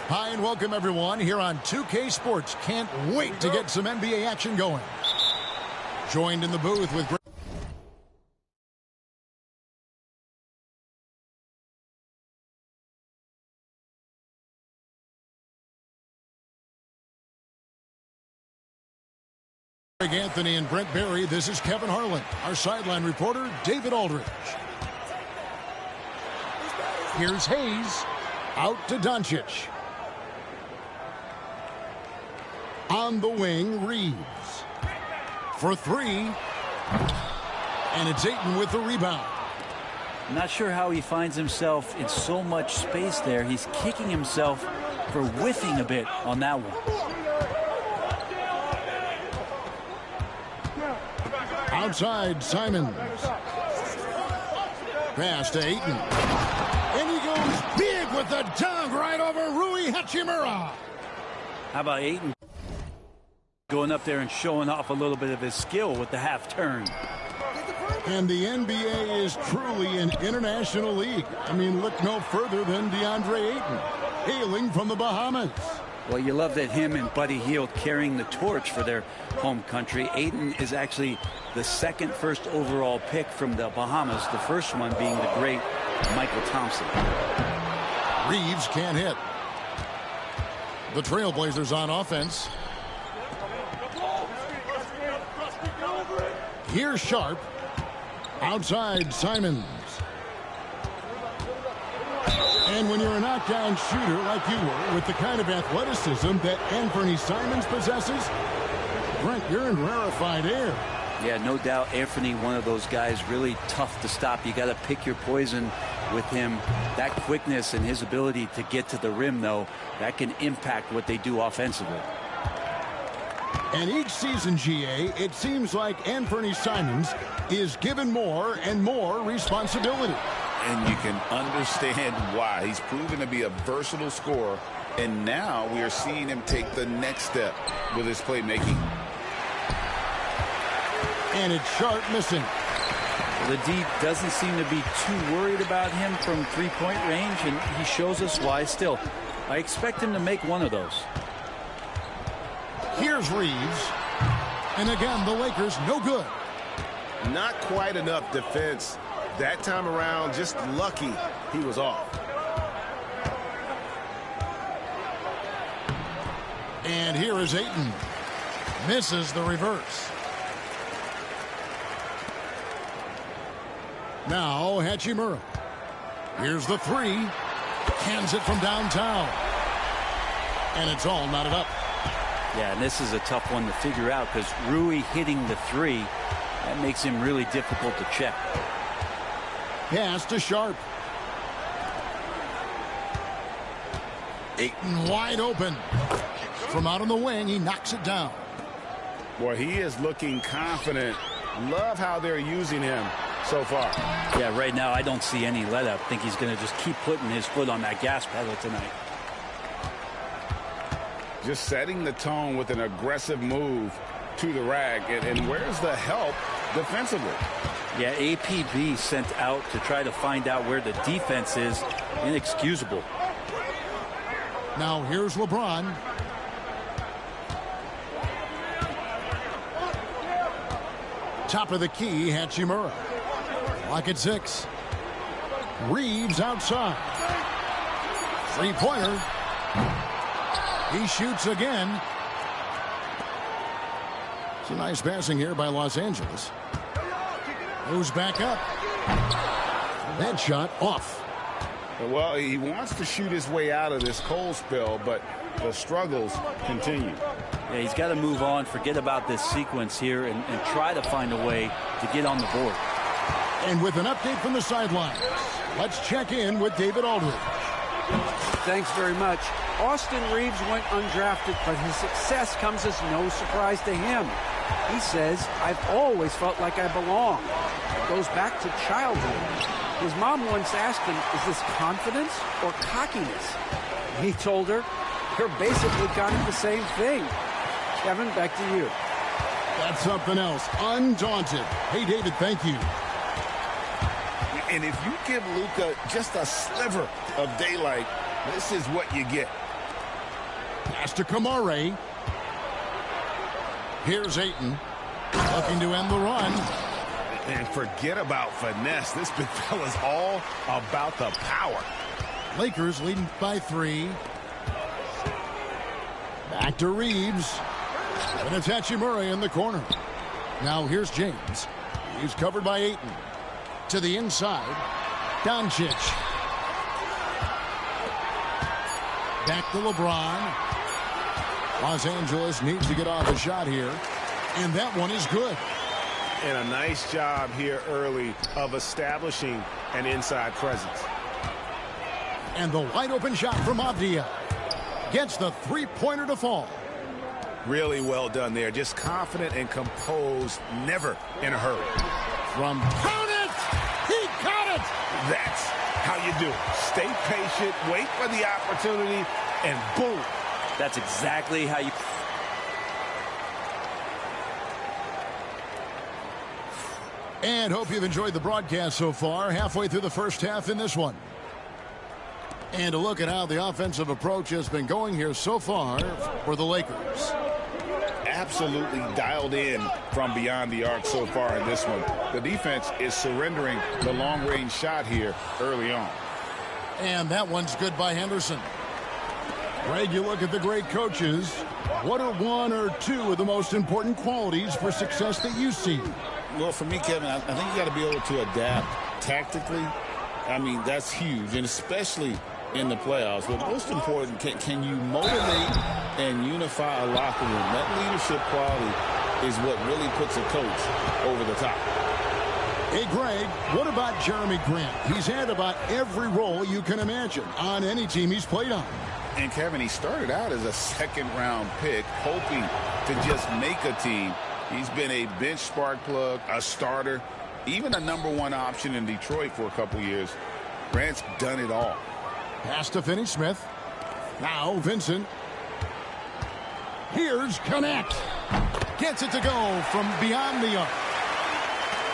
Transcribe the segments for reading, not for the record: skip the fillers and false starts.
Hi and welcome everyone here on 2K Sports. Can't wait to get some NBA action going. Joined in the booth with Greg Anthony and Brent Barry. This is Kevin Harlan. Our sideline reporter, David Aldridge. Here's Hayes. Out to Doncic. On the wing, Reeves. For three. And it's Ayton with the rebound. I'm not sure how he finds himself in so much space there. He's kicking himself for whiffing a bit on that one. Outside, Simons. Pass to Ayton. And he goes big with the dunk right over Rui Hachimura. How about Ayton going up there and showing off a little bit of his skill with the half turn? And the NBA is truly an international league. I mean, look no further than DeAndre Ayton, hailing from the Bahamas. Well, you love that him and Buddy Hield carrying the torch for their home country. Ayton is actually the second first overall pick from the Bahamas, the first one being the great Michael Thompson. Reeves can't hit. The Trailblazers on offense. Here's Sharp. Outside, Simons. And when you're a knockdown shooter like you were, with the kind of athleticism that Anthony Simons possesses, Brent, you're in rarefied air. Yeah, no doubt Anthony, one of those guys really tough to stop. You got to pick your poison with him. That quickness and his ability to get to the rim, though, that can impact what they do offensively. And each season, GA, it seems like Anthony Simons is given more and more responsibility. And you can understand why. He's proven to be a versatile scorer, and now we are seeing him take the next step with his playmaking. And it's Sharp missing. The D doesn't seem to be too worried about him from three-point range, and he shows us why still. I expect him to make one of those. Here's Reeves. And again, the Lakers no good. Not quite enough defense. That time around, just lucky he was off. And here is Ayton. Misses the reverse. Now Hachimura. Here's the three. Hands it from downtown. And it's all knotted up. Yeah, and this is a tough one to figure out because Rui hitting the three, that makes him really difficult to check. Pass to Sharp. Ayton wide open. From out on the wing, he knocks it down. Boy, he is looking confident. Love how they're using him so far. Yeah, right now I don't see any let up. I think he's going to just keep putting his foot on that gas pedal tonight. Just setting the tone with an aggressive move to the rack. And where's the help defensively? Yeah, APB sent out to try to find out where the defense is. Inexcusable. Now here's LeBron. Top of the key, Hachimura. Lock at 6. Reeves outside. Three-pointer. He shoots again. It's a nice passing here by Los Angeles. Moves back up. That shot off. Well, he wants to shoot his way out of this cold spell, but the struggles continue. Yeah, he's got to move on, forget about this sequence here, and try to find a way to get on the board. And with an update from the sidelines, let's check in with David Aldridge. Thanks very much. Austin Reeves went undrafted, but his success comes as no surprise to him. He says, "I've always felt like I belong." It goes back to childhood. His mom once asked him, "Is this confidence or cockiness?" He told her, "You're basically kind of the same thing." Kevin, back to you. That's something else. Undaunted. Hey, David, thank you. And if you give Luka just a sliver of daylight, this is what you get. Pass to Kamare. Here's Ayton. Looking to end the run. And forget about finesse. This big fella's all about the power. Lakers leading by 3. Back to Reeves. And it's Hachimura in the corner. Now here's James. He's covered by Ayton. To the inside. Doncic. Back to LeBron. Los Angeles needs to get off a shot here. And that one is good. And a nice job here early of establishing an inside presence. And the wide open shot from Avdia. Gets the three-pointer to fall. Really well done there. Just confident and composed. Never in a hurry. From count it! He caught it! That's how you do it. Stay patient, wait for the opportunity, and boom. That's exactly how you... And hope you've enjoyed the broadcast so far. Halfway through the first half in this one. And a look at how the offensive approach has been going here so far for the Lakers. Absolutely dialed in from beyond the arc so far in this one. The defense is surrendering the long-range shot here early on. And that one's good by Henderson. Greg, you look at the great coaches. What are one or two of the most important qualities for success that you see? Well, for me, Kevin, I think you got to be able to adapt tactically. I mean, that's huge, and especially in the playoffs. But most important, can you motivate and unify a locker room? That leadership quality is what really puts a coach over the top. Hey, Greg, what about Jeremy Grant? He's had about every role you can imagine on any team he's played on. And, Kevin, he started out as a second-round pick, hoping to just make a team. He's been a bench spark plug, a starter, even a #1 option in Detroit for a couple years. Grant's done it all. Pass to Finney-Smith. Now Vincent. Here's Connect. Gets it to go from beyond the arc.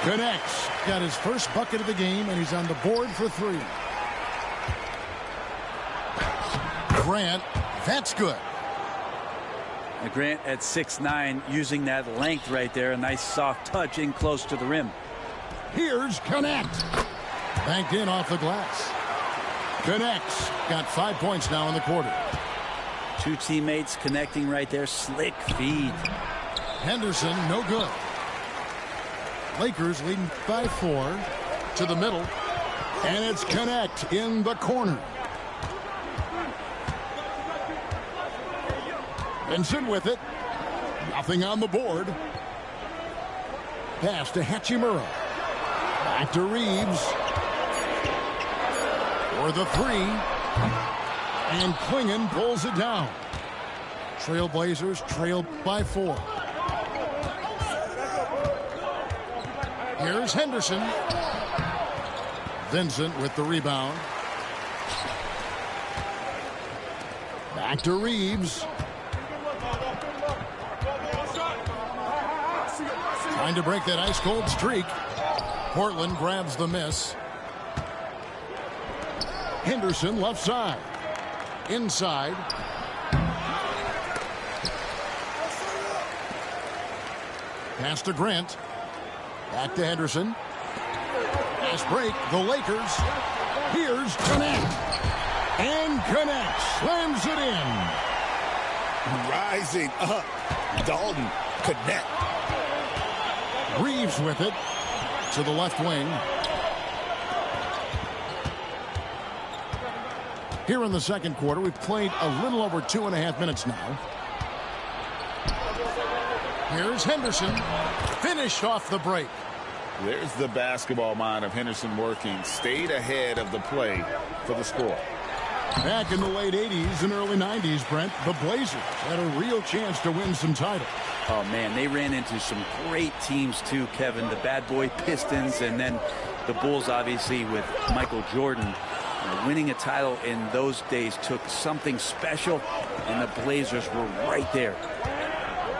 Connects. Got his first bucket of the game, and he's on the board for 3. Grant. That's good. Grant at 6'9", using that length right there. A nice soft touch in close to the rim. Here's Connect. Banked in off the glass. Connects. Got 5 points now in the quarter. 2 teammates connecting right there. Slick feed. Henderson, no good. Lakers leading by 4 to the middle. And it's Connect in the corner. Vincent with it. Nothing on the board. Pass to Hachimura. Back to Reeves. For the 3. And Klingon pulls it down. Trailblazers trail by 4. Here's Henderson. Vincent with the rebound. Back to Reeves. Trying to break that ice-cold streak. Portland grabs the miss. Henderson left side. Inside. Pass to Grant. Back to Henderson. Fast break. The Lakers. Here's Connect. And Connect slams it in. Rising up. Dalton. Connect. Reeves with it to the left wing. Here in the second quarter, we've played a little over 2.5 minutes now. Here's Henderson. Finished off the break. There's the basketball mind of Henderson working. Stayed ahead of the play for the score. Back in the late 80s and early 90s, Brent, the Blazers had a real chance to win some titles. Oh, man, they ran into some great teams, too, Kevin. The bad boy Pistons, and then the Bulls, obviously, with Michael Jordan. Winning a title in those days took something special, and the Blazers were right there.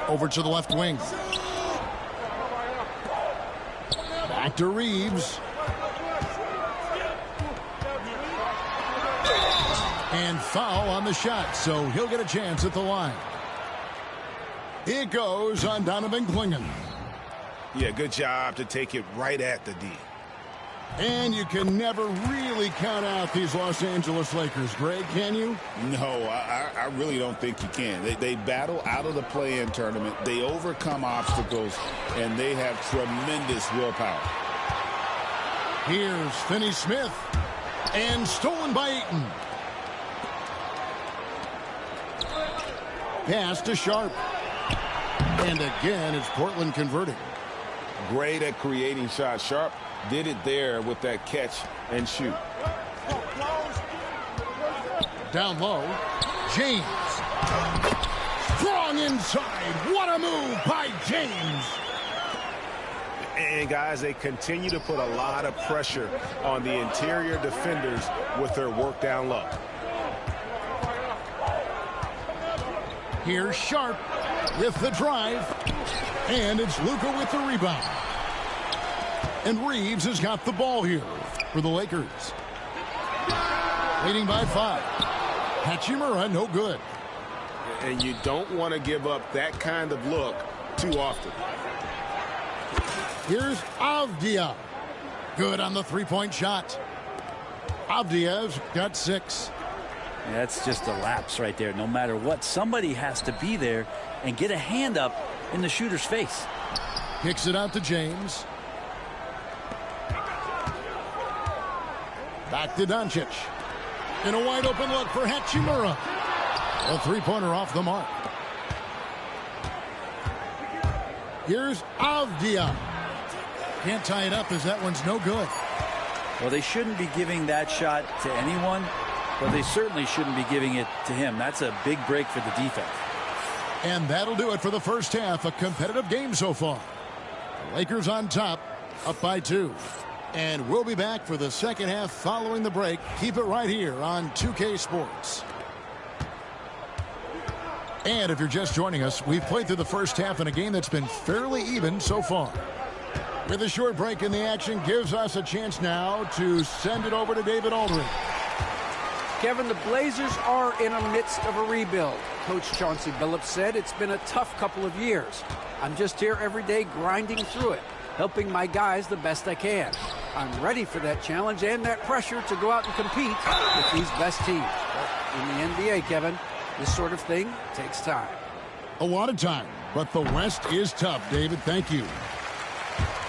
Over to the left wing. Back to Reeves. And foul on the shot, so he'll get a chance at the line. It goes on Donovan Clingan. Yeah, good job to take it right at the D. And you can never really count out these Los Angeles Lakers, Greg, can you? No, I really don't think you can. They battle out of the play-in tournament. They overcome obstacles, and they have tremendous willpower. Here's Finney-Smith, and stolen by Ayton. Pass to Sharp. And again, it's Portland converting. Great at creating shots. Sharp did it there with that catch and shoot. Down low, James. Strong inside. What a move by James. And guys, they continue to put a lot of pressure on the interior defenders with their work down low. Here's Sharp with the drive. And it's Luka with the rebound. And Reeves has got the ball here for the Lakers. Leading by 5. Hachimura, no good. And you don't want to give up that kind of look too often. Here's Avdia. Good on the three-point shot. Avdia's got 6. That's just a lapse right there. No matter what, somebody has to be there and get a hand up in the shooter's face. Kicks it out to James. Back to Doncic. In a wide open look for Hachimura. A three-pointer off the mark. Here's Avdia. Can't tie it up as that one's no good. Well, they shouldn't be giving that shot to anyone, but they certainly shouldn't be giving it to him. That's a big break for the defense. And that'll do it for the first half. A competitive game so far. The Lakers on top, up by 2. And we'll be back for the second half following the break. Keep it right here on 2K Sports. And if you're just joining us, we've played through the first half in a game that's been fairly even so far. With a short break in the action, gives us a chance now to send it over to David Aldridge. Kevin, the Blazers are in the midst of a rebuild. Coach Chauncey Billups said it's been a tough couple of years. I'm just here every day grinding through it, helping my guys the best I can. I'm ready for that challenge and that pressure to go out and compete with these best teams. But in the NBA, Kevin, this sort of thing takes time. A lot of time, but the West is tough, David. Thank you.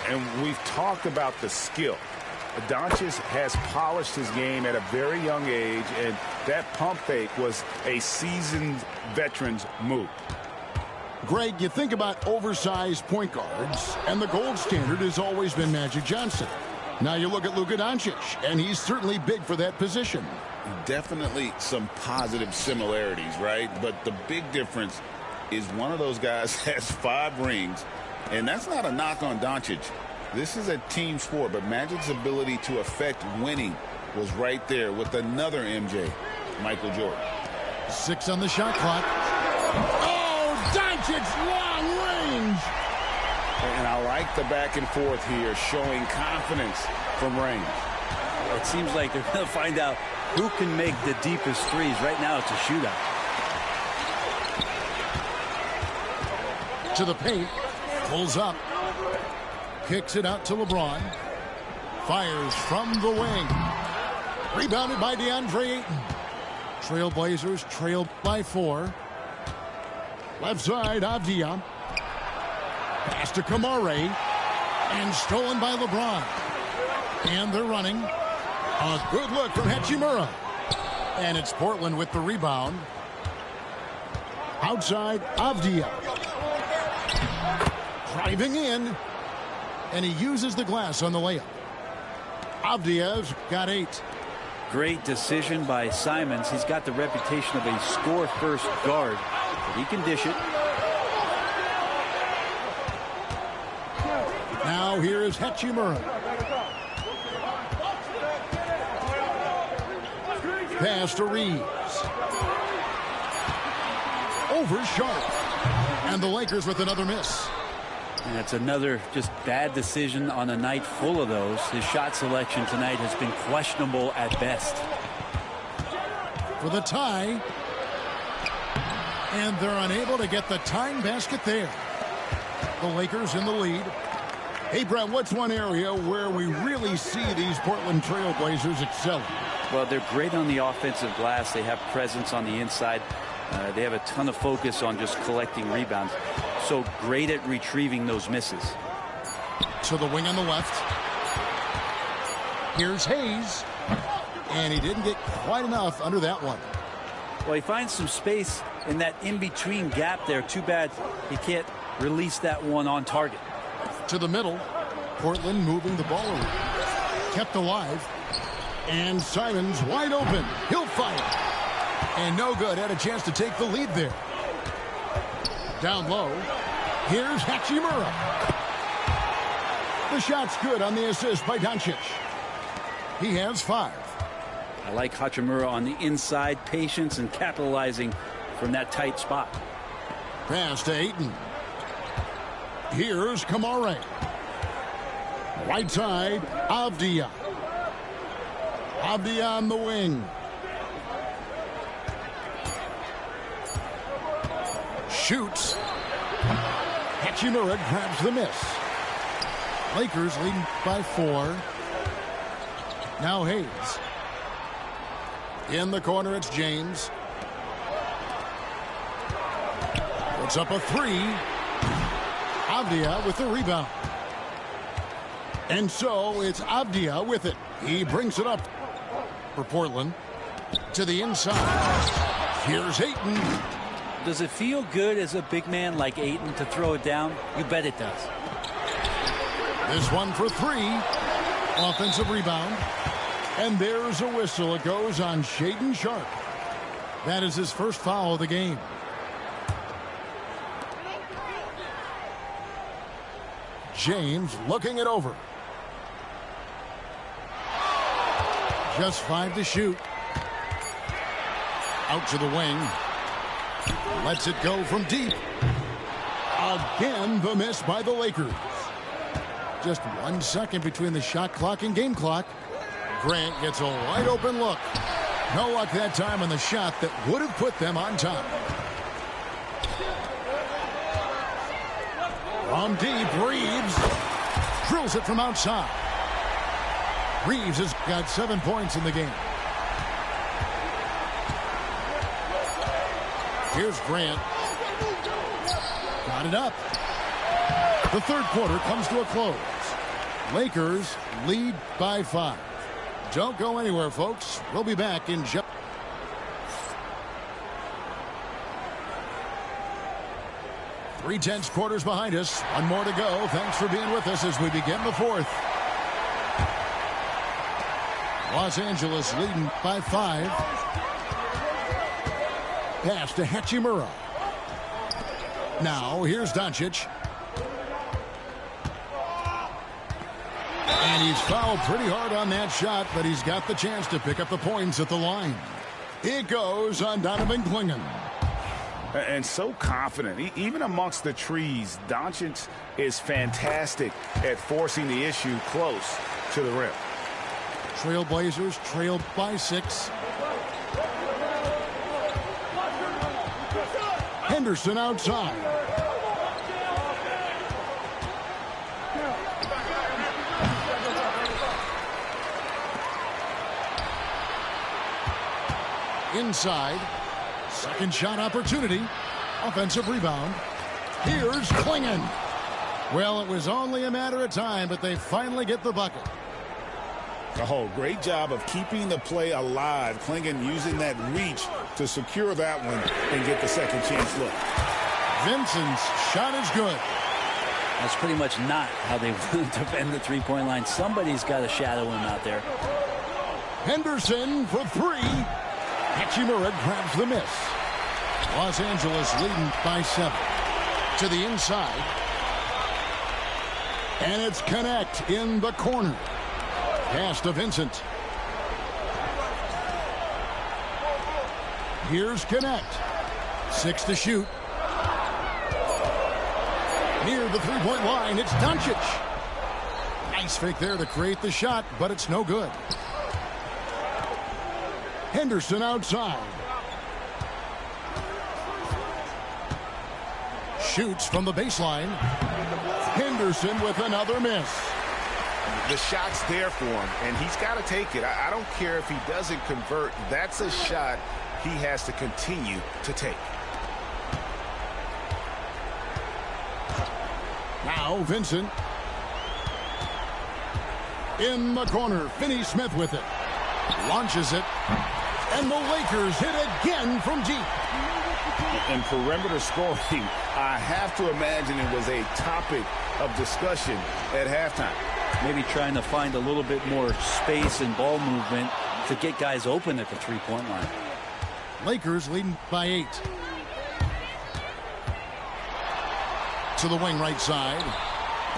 And we've talked about the skill. Doncic has polished his game at a very young age, and that pump fake was a seasoned veteran's move. Greg, you think about oversized point guards, and the gold standard has always been Magic Johnson. Now you look at Luka Doncic, and he's certainly big for that position. Definitely some positive similarities, right? But the big difference is one of those guys has 5 rings, and that's not a knock on Doncic. This is a team sport, but Magic's ability to affect winning was right there with another MJ, Michael Jordan. 6 on the shot clock. Oh, Doncic, long range. And I like the back and forth here, showing confidence from range. It seems like they're going to find out who can make the deepest threes. Right now, it's a shootout. To the paint. Pulls up. Kicks it out to LeBron. Fires from the wing. Rebounded by DeAndre Ayton. Trailblazers trailed by 4. Left side, Avdia. Pass to Kamare. And stolen by LeBron. And they're running. A good look from Hachimura. And it's Portland with the rebound. Outside, Avdia. Driving in. And he uses the glass on the layup. Avdia's got 8. Great decision by Simons. He's got the reputation of a score-first guard, but he can dish it. Now here is Hachimura. Pass to Reeves. Over Sharp. And the Lakers with another miss. And that's another just bad decision on a night full of those. His shot selection tonight has been questionable at best. for the tie. And they're unable to get the tying basket there. The Lakers in the lead. Hey, Brett, what's one area where we really see these Portland Trail Blazers excelling? Well, they're great on the offensive glass. They have presence on the inside. They have a ton of focus on just collecting rebounds. So great at retrieving those misses. To the wing on the left. Here's Hayes. And he didn't get quite enough under that one. Well, he finds some space in that in-between gap there. Too bad he can't release that one on target. To the middle. Portland moving the ball around. Kept alive. And Simons wide open. He'll fire. And no good. Had a chance to take the lead there. Down low. Here's Hachimura. The shot's good on the assist by Doncic. He has 5. I like Hachimura on the inside. Patience and capitalizing from that tight spot. Pass to Ayton. Here's Kamare. Right side, Avdia. Avdia on the wing. Shoots. Hachimura grabs the miss. Lakers leading by 4. Now Hayes. In the corner, it's James. Puts up a 3. Avdia with the rebound. And so it's Avdia with it. He brings it up for Portland. To the inside. Here's Ayton. Does it feel good as a big man like Ayton to throw it down? You bet it does. This one for 3. Offensive rebound. And there's a whistle. It goes on Shaedon Sharpe. That is his first foul of the game. James looking it over. Just 5 to shoot. Out to the wing. Lets it go from deep. Again, the miss by the Lakers. Just 1 second between the shot clock and game clock. Grant gets a wide open look. No luck that time on the shot that would have put them on top. From deep, Reeves drills it from outside. Reeves has got 7 points in the game. Here's Grant. Got it up. The third quarter comes to a close. Lakers lead by 5. Don't go anywhere, folks. We'll be back in just 3/10 quarters behind us. 1 more to go. Thanks for being with us as we begin the 4th. Los Angeles leading by 5. Pass to Hachimura. Now here's Doncic. And he's fouled pretty hard on that shot, but he's got the chance to pick up the points at the line. It goes on Donovan Clingan. And so confident. Even amongst the trees, Doncic is fantastic at forcing the issue close to the rim. Trailblazers trailed by 6. Henderson outside. Inside. Second shot opportunity. Offensive rebound. Here's Clingan. Well, it was only a matter of time, but they finally get the bucket. Oh, great job of keeping the play alive. Clingan using that reach to secure that one and get the second chance look. Vincent's shot is good. That's pretty much not how they want to defend the three-point line. Somebody's got to shadow him out there. Henderson for 3. Hachimura grabs the miss. Los Angeles leading by 7. To the inside. And it's Connect in the corner. Pass to Vincent. Here's Connect. 6 to shoot. Near the three-point line, it's Doncic. Nice fake there to create the shot, but it's no good. Henderson outside. Shoots from the baseline. Henderson with another miss. The shot's there for him, and he's got to take it. I don't care if he doesn't convert. That's a shot he has to continue to take. Now Vincent. In the corner, Finney-Smith with it. Launches it. And the Lakers hit again from deep. In perimeter scoring, I have to imagine it was a topic of discussion at halftime. Maybe trying to find a little bit more space and ball movement to get guys open at the three-point line. Lakers leading by 8. To the wing right side.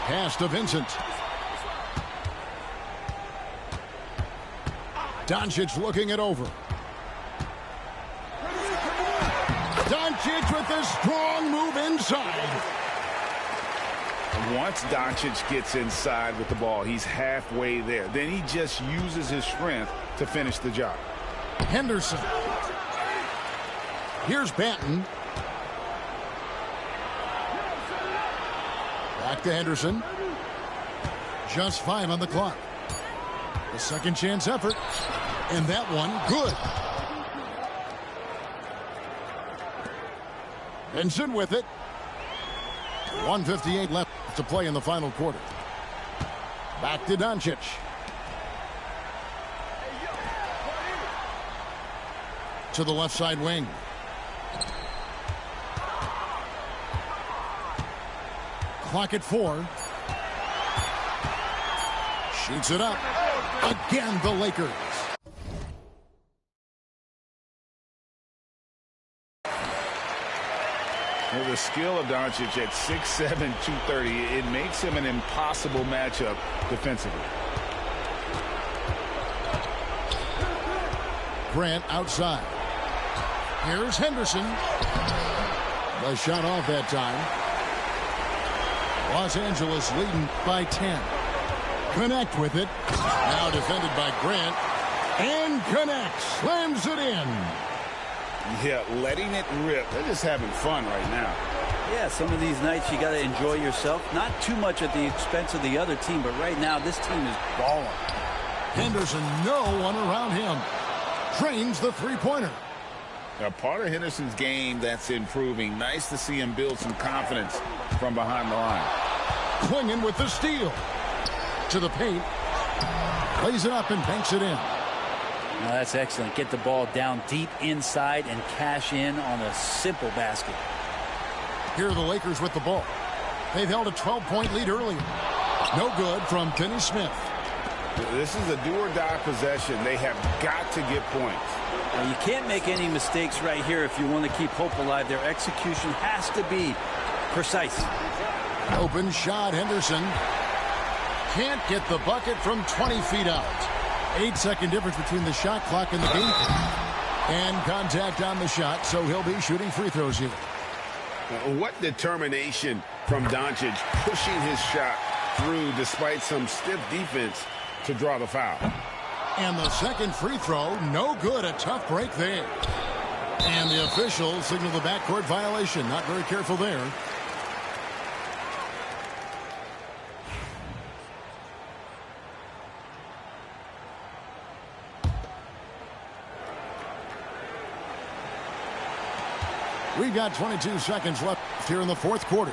Pass to Vincent. Doncic looking it over. Doncic with a strong move inside. Once Doncic gets inside with the ball, he's halfway there. Then he just uses his strength to finish the job. Henderson. Here's Banton. Back to Henderson. Just 5 on the clock. The second chance effort. And that one good. Vincent with it. 1:58 left to play in the final quarter. Back to Doncic. To the left side wing. Clock at 4. Shoots it up. Again, the Lakers. Well, the skill of Doncic at 6'7", 230, it makes him an impossible matchup defensively. Grant outside. Here's Henderson. The shot off that time. Los Angeles leading by 10. Connect with it. Now defended by Grant. And connects. Slams it in. Yeah, letting it rip. They're just having fun right now. Yeah, some of these nights you got to enjoy yourself. Not too much at the expense of the other team, but right now this team is balling. Henderson, no one around him. Drains the three-pointer. Now, part of Henderson's game that's improving. Nice to see him build some confidence from behind the line. Clinging with the steal. To the paint. Plays it up and banks it in. Now that's excellent. Get the ball down deep inside and cash in on a simple basket. Here are the Lakers with the ball. They've held a 12-point lead earlier. No good from Finney-Smith. This is a do-or-die possession. They have got to get points. Well, you can't make any mistakes right here if you want to keep hope alive. Their execution has to be precise. Open shot, Henderson. Can't get the bucket from 20 feet out. 8-second difference between the shot clock and the game. And contact on the shot, so he'll be shooting free throws here. What determination from Doncic pushing his shot through despite some stiff defense to draw the foul. And the second free throw, no good. A tough break there. And the officials signal the backcourt violation. Not very careful there. We've got 22 seconds left here in the fourth quarter.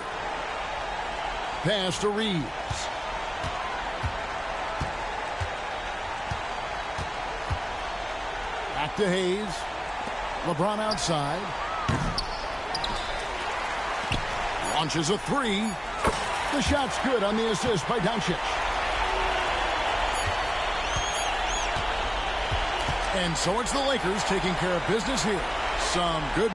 Pass to Reeves. Back to Hayes. LeBron outside. Launches a three. The shot's good on the assist by Doncic. And so it's the Lakers taking care of business here. Some good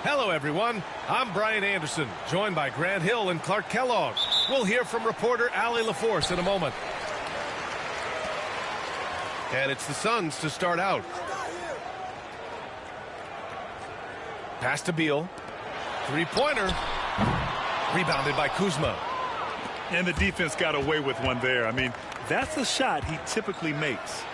Hello, everyone. I'm Brian Anderson, joined by Grant Hill and Clark Kellogg. We'll hear from reporter Allie LaForce in a moment. And it's the Suns to start out. Pass to Beal. Three-pointer. Rebounded by Kuzma. And the defense got away with one there. I mean, that's a shot he typically makes.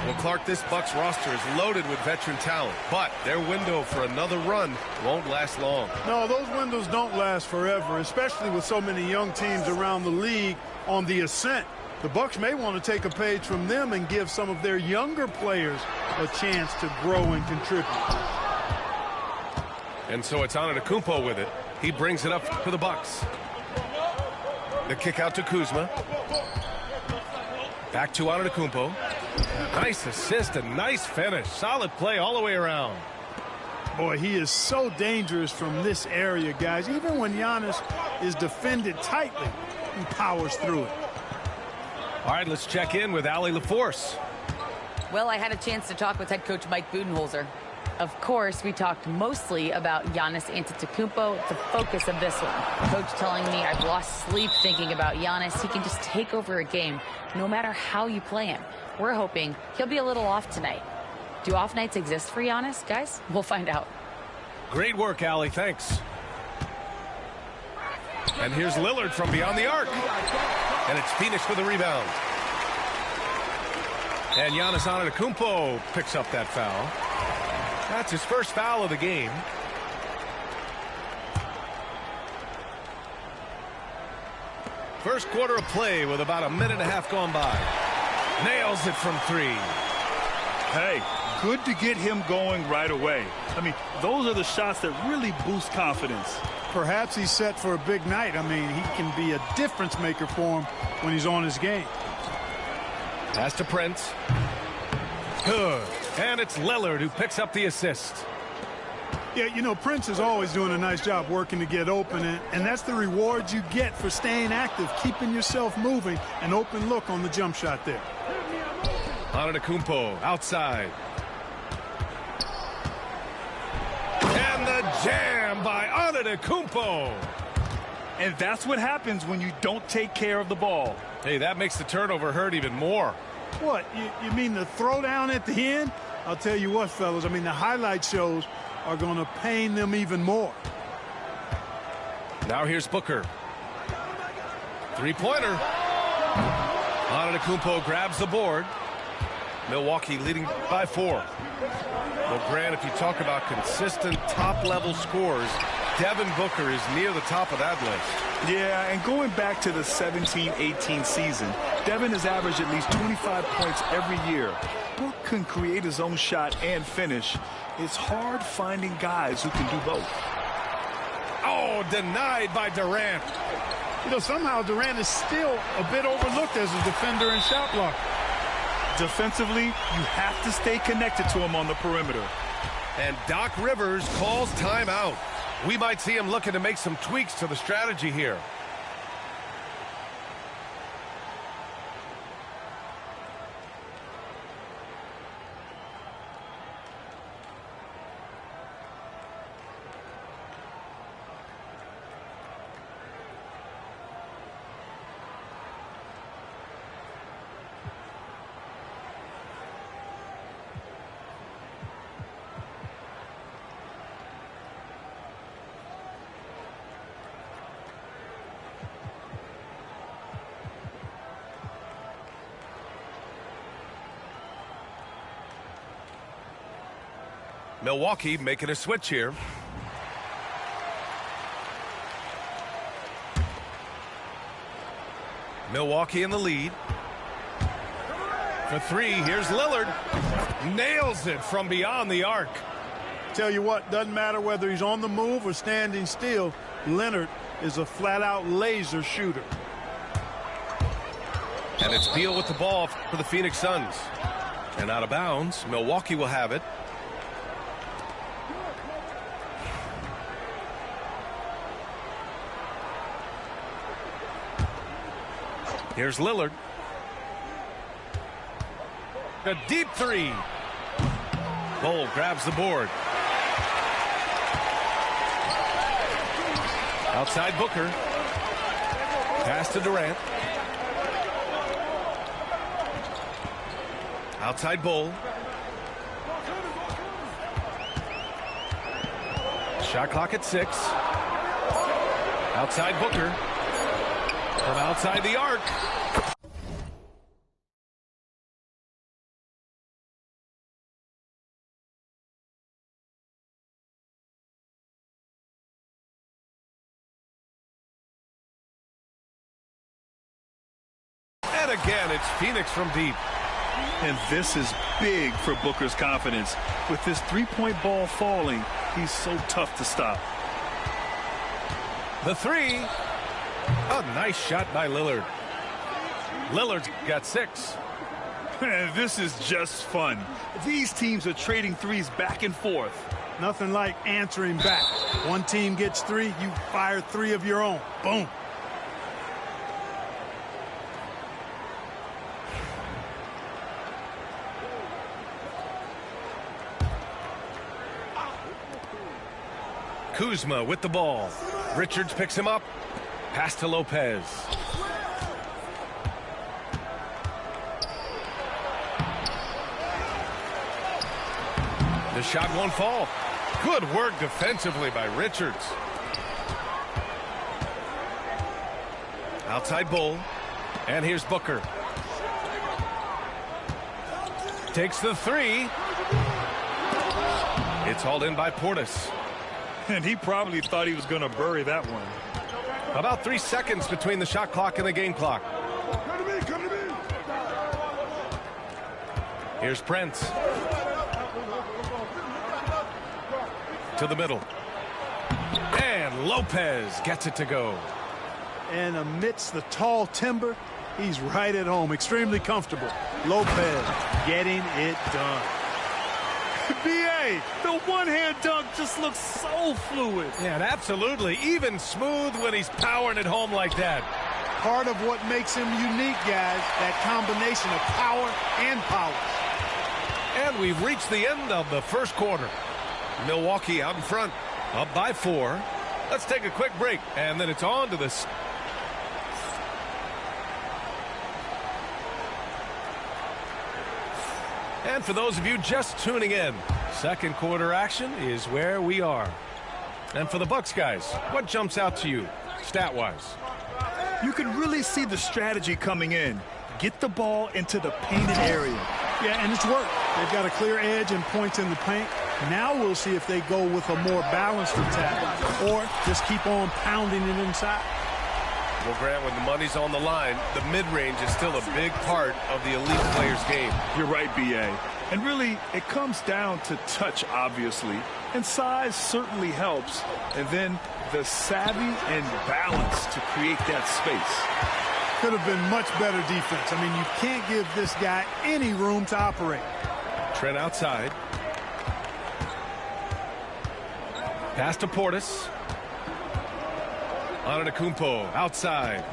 Well, Clark, this Bucks roster is loaded with veteran talent, but their window for another run won't last long. No, those windows don't last forever, especially with so many young teams around the league on the ascent. The Bucks may want to take a page from them and give some of their younger players a chance to grow and contribute. And so it's Antetokounmpo with it. He brings it up to the Bucks. The kick out to Kuzma. Back to Antetokounmpo. Nice assist and nice finish. Solid play all the way around. Boy, he is so dangerous from this area, guys. Even when Giannis is defended tightly, he powers through it. All right, let's check in with Allie LaForce. Well, I had a chance to talk with head coach Mike Budenholzer. Of course, we talked mostly about Giannis Antetokounmpo, the focus of this one. Coach telling me I've lost sleep thinking about Giannis. He can just take over a game no matter how you play him. We're hoping he'll be a little off tonight. Do off nights exist for Giannis, guys? We'll find out. Great work, Allie. Thanks. And here's Lillard from beyond the arc. And it's Phoenix with a rebound. And Giannis Antetokounmpo picks up that foul. That's his first foul of the game. First quarter of play with about a minute and a half gone by. Nails it from three. Hey, good to get him going right away. I mean, those are the shots that really boost confidence. Perhaps he's set for a big night. I mean, he can be a difference maker for him when he's on his game. Pass to Prince. Good. And it's Lillard who picks up the assist. Yeah, you know, Prince is always doing a nice job working to get open, and that's the reward you get for staying active, keeping yourself moving, an open look on the jump shot there. Antetokounmpo outside. And the jam by Antetokounmpo. And that's what happens when you don't take care of the ball. Hey, that makes the turnover hurt even more. What, you mean the throwdown at the end? I'll tell you what, fellas, I mean, the highlight shows are going to pain them even more. Now here's Booker. Three-pointer. Antetokounmpo grabs the board. Milwaukee leading by 4. Well, Grant, if you talk about consistent top-level scores, Devin Booker is near the top of that list. Yeah, and going back to the 17-18 season, Devin has averaged at least 25 points every year. Book can create his own shot and finish. It's hard finding guys who can do both. Oh, denied by Durant. You know, somehow Durant is still a bit overlooked as a defender and shot blocker. Defensively, you have to stay connected to him on the perimeter. And Doc Rivers calls timeout. We might see him looking to make some tweaks to the strategy here. Milwaukee making a switch here. Milwaukee in the lead. For three, here's Lillard. Nails it from beyond the arc. Tell you what, doesn't matter whether he's on the move or standing still, Leonard is a flat-out laser shooter. And it's Beal with the ball for the Phoenix Suns. And out of bounds, Milwaukee will have it. Here's Lillard. A deep three. Cole grabs the board. Outside Booker. Pass to Durant. Outside Bull. Shot clock at 6. Outside Booker. From outside the arc. And again, it's Phoenix from deep. And this is big for Booker's confidence. With his three-point ball falling, he's so tough to stop. The 3. A nice shot by Lillard. Lillard's got 6. This is just fun. These teams are trading threes back and forth. Nothing like answering back. One team gets 3, you fire 3 of your own. Boom. Kuzma with the ball. Richards picks him up. Pass to Lopez. The shot won't fall. Good work defensively by Richards. Outside Bull. And here's Booker. Takes the 3. It's hauled in by Portis. And he probably thought he was going to bury that one. About 3 seconds between the shot clock and the game clock. Here's Prince. To the middle. And Lopez gets it to go. And amidst the tall timber, he's right at home. Extremely comfortable. Lopez getting it done. B.A., the one-hand dunk just looks so fluid. Yeah, and absolutely. Even smooth when he's powering it home like that. Part of what makes him unique, guys, that combination of power and polish. And we've reached the end of the first quarter. Milwaukee out in front, up by 4. Let's take a quick break, and then it's on to this. And for those of you just tuning in, second quarter action is where we are. And for the Bucks guys, what jumps out to you, stat-wise? You can really see the strategy coming in. Get the ball into the painted area. Yeah, and it's worked. They've got a clear edge and points in the paint. Now we'll see if they go with a more balanced attack or just keep on pounding it inside. Well, Grant, when the money's on the line, the mid-range is still a big part of the elite player's game. You're right, B.A. And really, it comes down to touch, obviously. And size certainly helps. And then the savvy and balance to create that space. Could have been much better defense. I mean, you can't give this guy any room to operate. Trent outside. Pass to Portis. Antetokounmpo outside.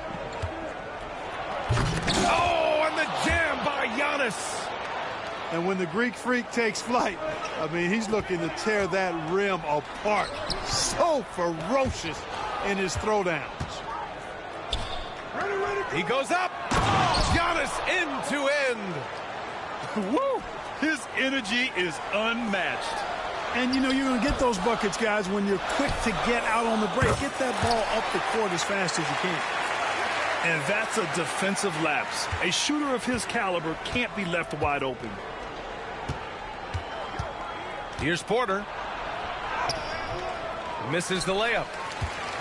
Oh, and the jam by Giannis. And when the Greek Freak takes flight, I mean, he's looking to tear that rim apart. So ferocious in his throwdowns. He goes up. Giannis end to end. Woo! His energy is unmatched. And, you know, you're going to get those buckets, guys, when you're quick to get out on the break. Get that ball up the court as fast as you can. And that's a defensive lapse. A shooter of his caliber can't be left wide open. Here's Porter. Misses the layup.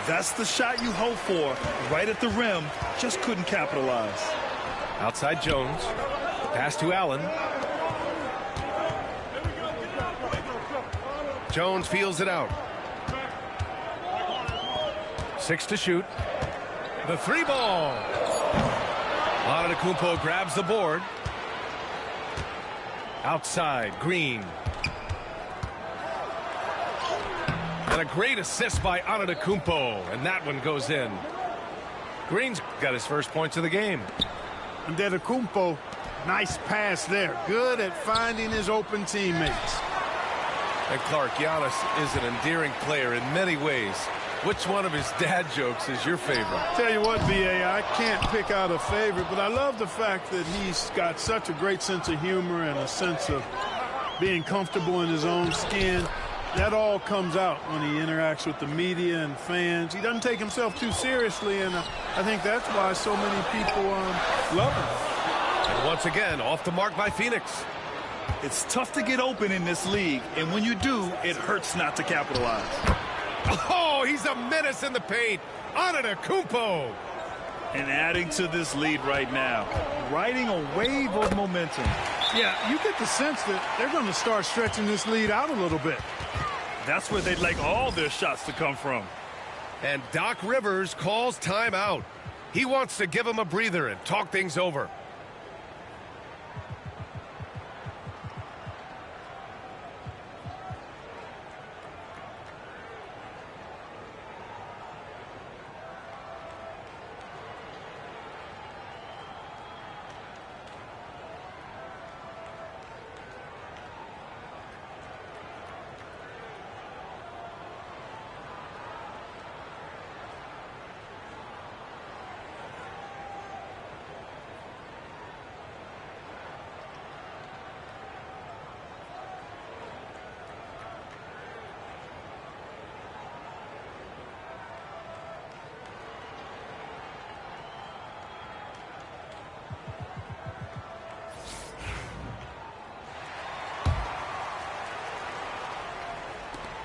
That's the shot you hope for. Right at the rim. Just couldn't capitalize. Outside Jones. Pass to Allen. Jones feels it out. 6 to shoot. The 3 ball. Antetokounmpo grabs the board. Outside, Green. And a great assist by Antetokounmpo, and that one goes in. Green's got his first points of the game. Antetokounmpo, nice pass there. Good at finding his open teammates. And Clark, Giannis is an endearing player in many ways. Which one of his dad jokes is your favorite? Tell you what, B.A., I can't pick out a favorite, but I love the fact that he's got such a great sense of humor and a sense of being comfortable in his own skin. That all comes out when he interacts with the media and fans. He doesn't take himself too seriously, and I think that's why so many people love him. And once again, off the mark by Phoenix. It's tough to get open in this league, and when you do, it hurts not to capitalize. Oh, he's a menace in the paint. Antetokounmpo. And adding to this lead right now, riding a wave of momentum. Yeah, you get the sense that they're going to start stretching this lead out a little bit. That's where they'd like all their shots to come from. And Doc Rivers calls timeout. He wants to give him a breather and talk things over.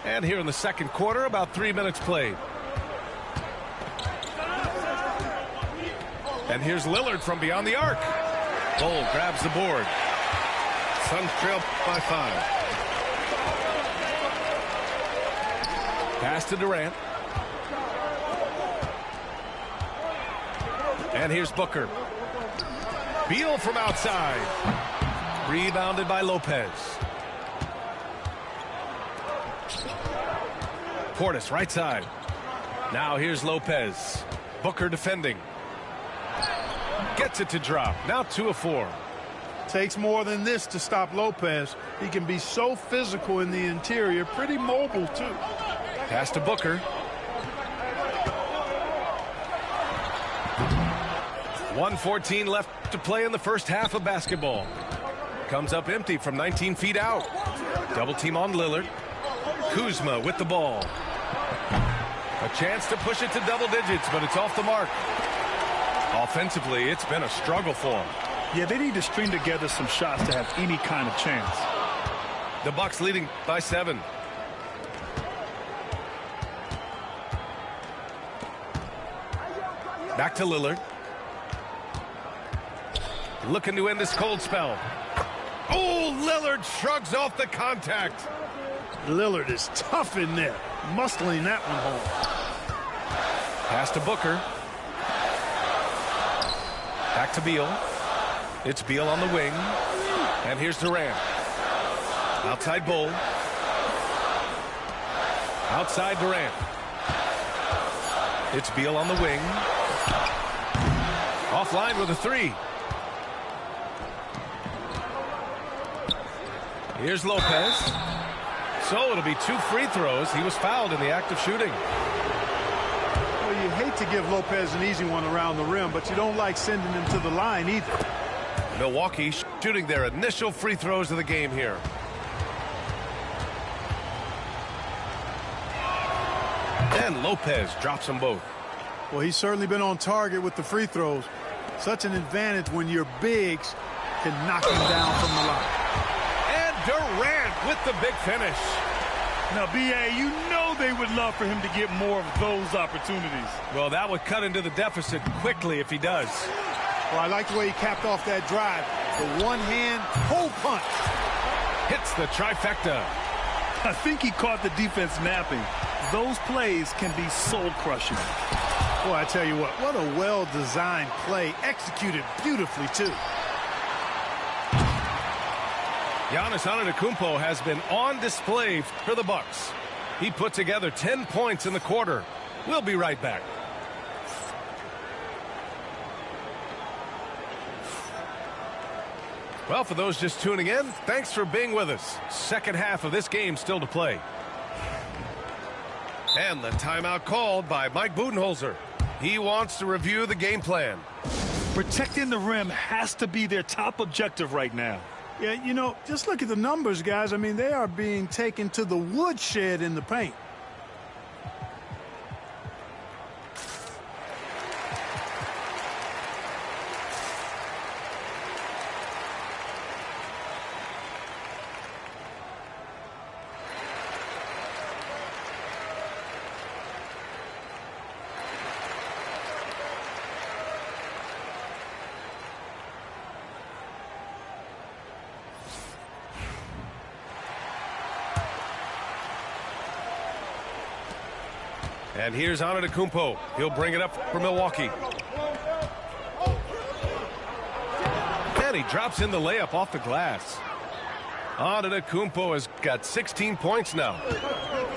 And here in the second quarter, about 3 minutes played. And here's Lillard from beyond the arc. Cole grabs the board. Suns trail by 5. Pass to Durant. And here's Booker. Beal from outside. Rebounded by Lopez. Portis right side. Now here's Lopez. Booker defending. Gets it to drop. Now 2 of 4. Takes more than this to stop Lopez. He can be so physical in the interior, pretty mobile too. Pass to Booker. .114 left to play in the first half of basketball. Comes up empty from 19 feet out. Double team on Lillard. Kuzma with the ball. A chance to push it to double digits, but it's off the mark. Offensively, it's been a struggle for them. Yeah, they need to string together some shots to have any kind of chance. The Bucks leading by 7. Back to Lillard. Looking to end this cold spell. Oh, Lillard shrugs off the contact. Lillard is tough in there, muscling that one home. Pass to Booker. Back to Beal. It's Beal on the wing. And here's Durant. Outside Bull. Outside Durant. It's Beal on the wing. Offline with a 3. Here's Lopez. So it'll be 2 free throws. He was fouled in the act of shooting. Well, you hate to give Lopez an easy one around the rim, but you don't like sending him to the line either. Milwaukee shooting their initial free throws of the game here. And Lopez drops them both. Well, he's certainly been on target with the free throws. Such an advantage when your bigs can knock him down from the line. And Durant with the big finish. Now, B.A., you know they would love for him to get more of those opportunities. Well, that would cut into the deficit quickly if he does. Well, I like the way he capped off that drive. The one-hand pull punch. Hits the trifecta. I think he caught the defense napping. Those plays can be soul-crushing. Boy, I tell you what a well-designed play, executed beautifully, too. Giannis Antetokounmpo has been on display for the Bucks. He put together 10 points in the quarter. We'll be right back. Well, for those just tuning in, thanks for being with us. Second half of this game still to play. And the timeout called by Mike Budenholzer. He wants to review the game plan. Protecting the rim has to be their top objective right now. Yeah, you know, just look at the numbers, guys. I mean, they are being taken to the woodshed in the paint. And here's Antetokounmpo. He'll bring it up for Milwaukee. And he drops in the layup off the glass. Antetokounmpo has got 16 points now.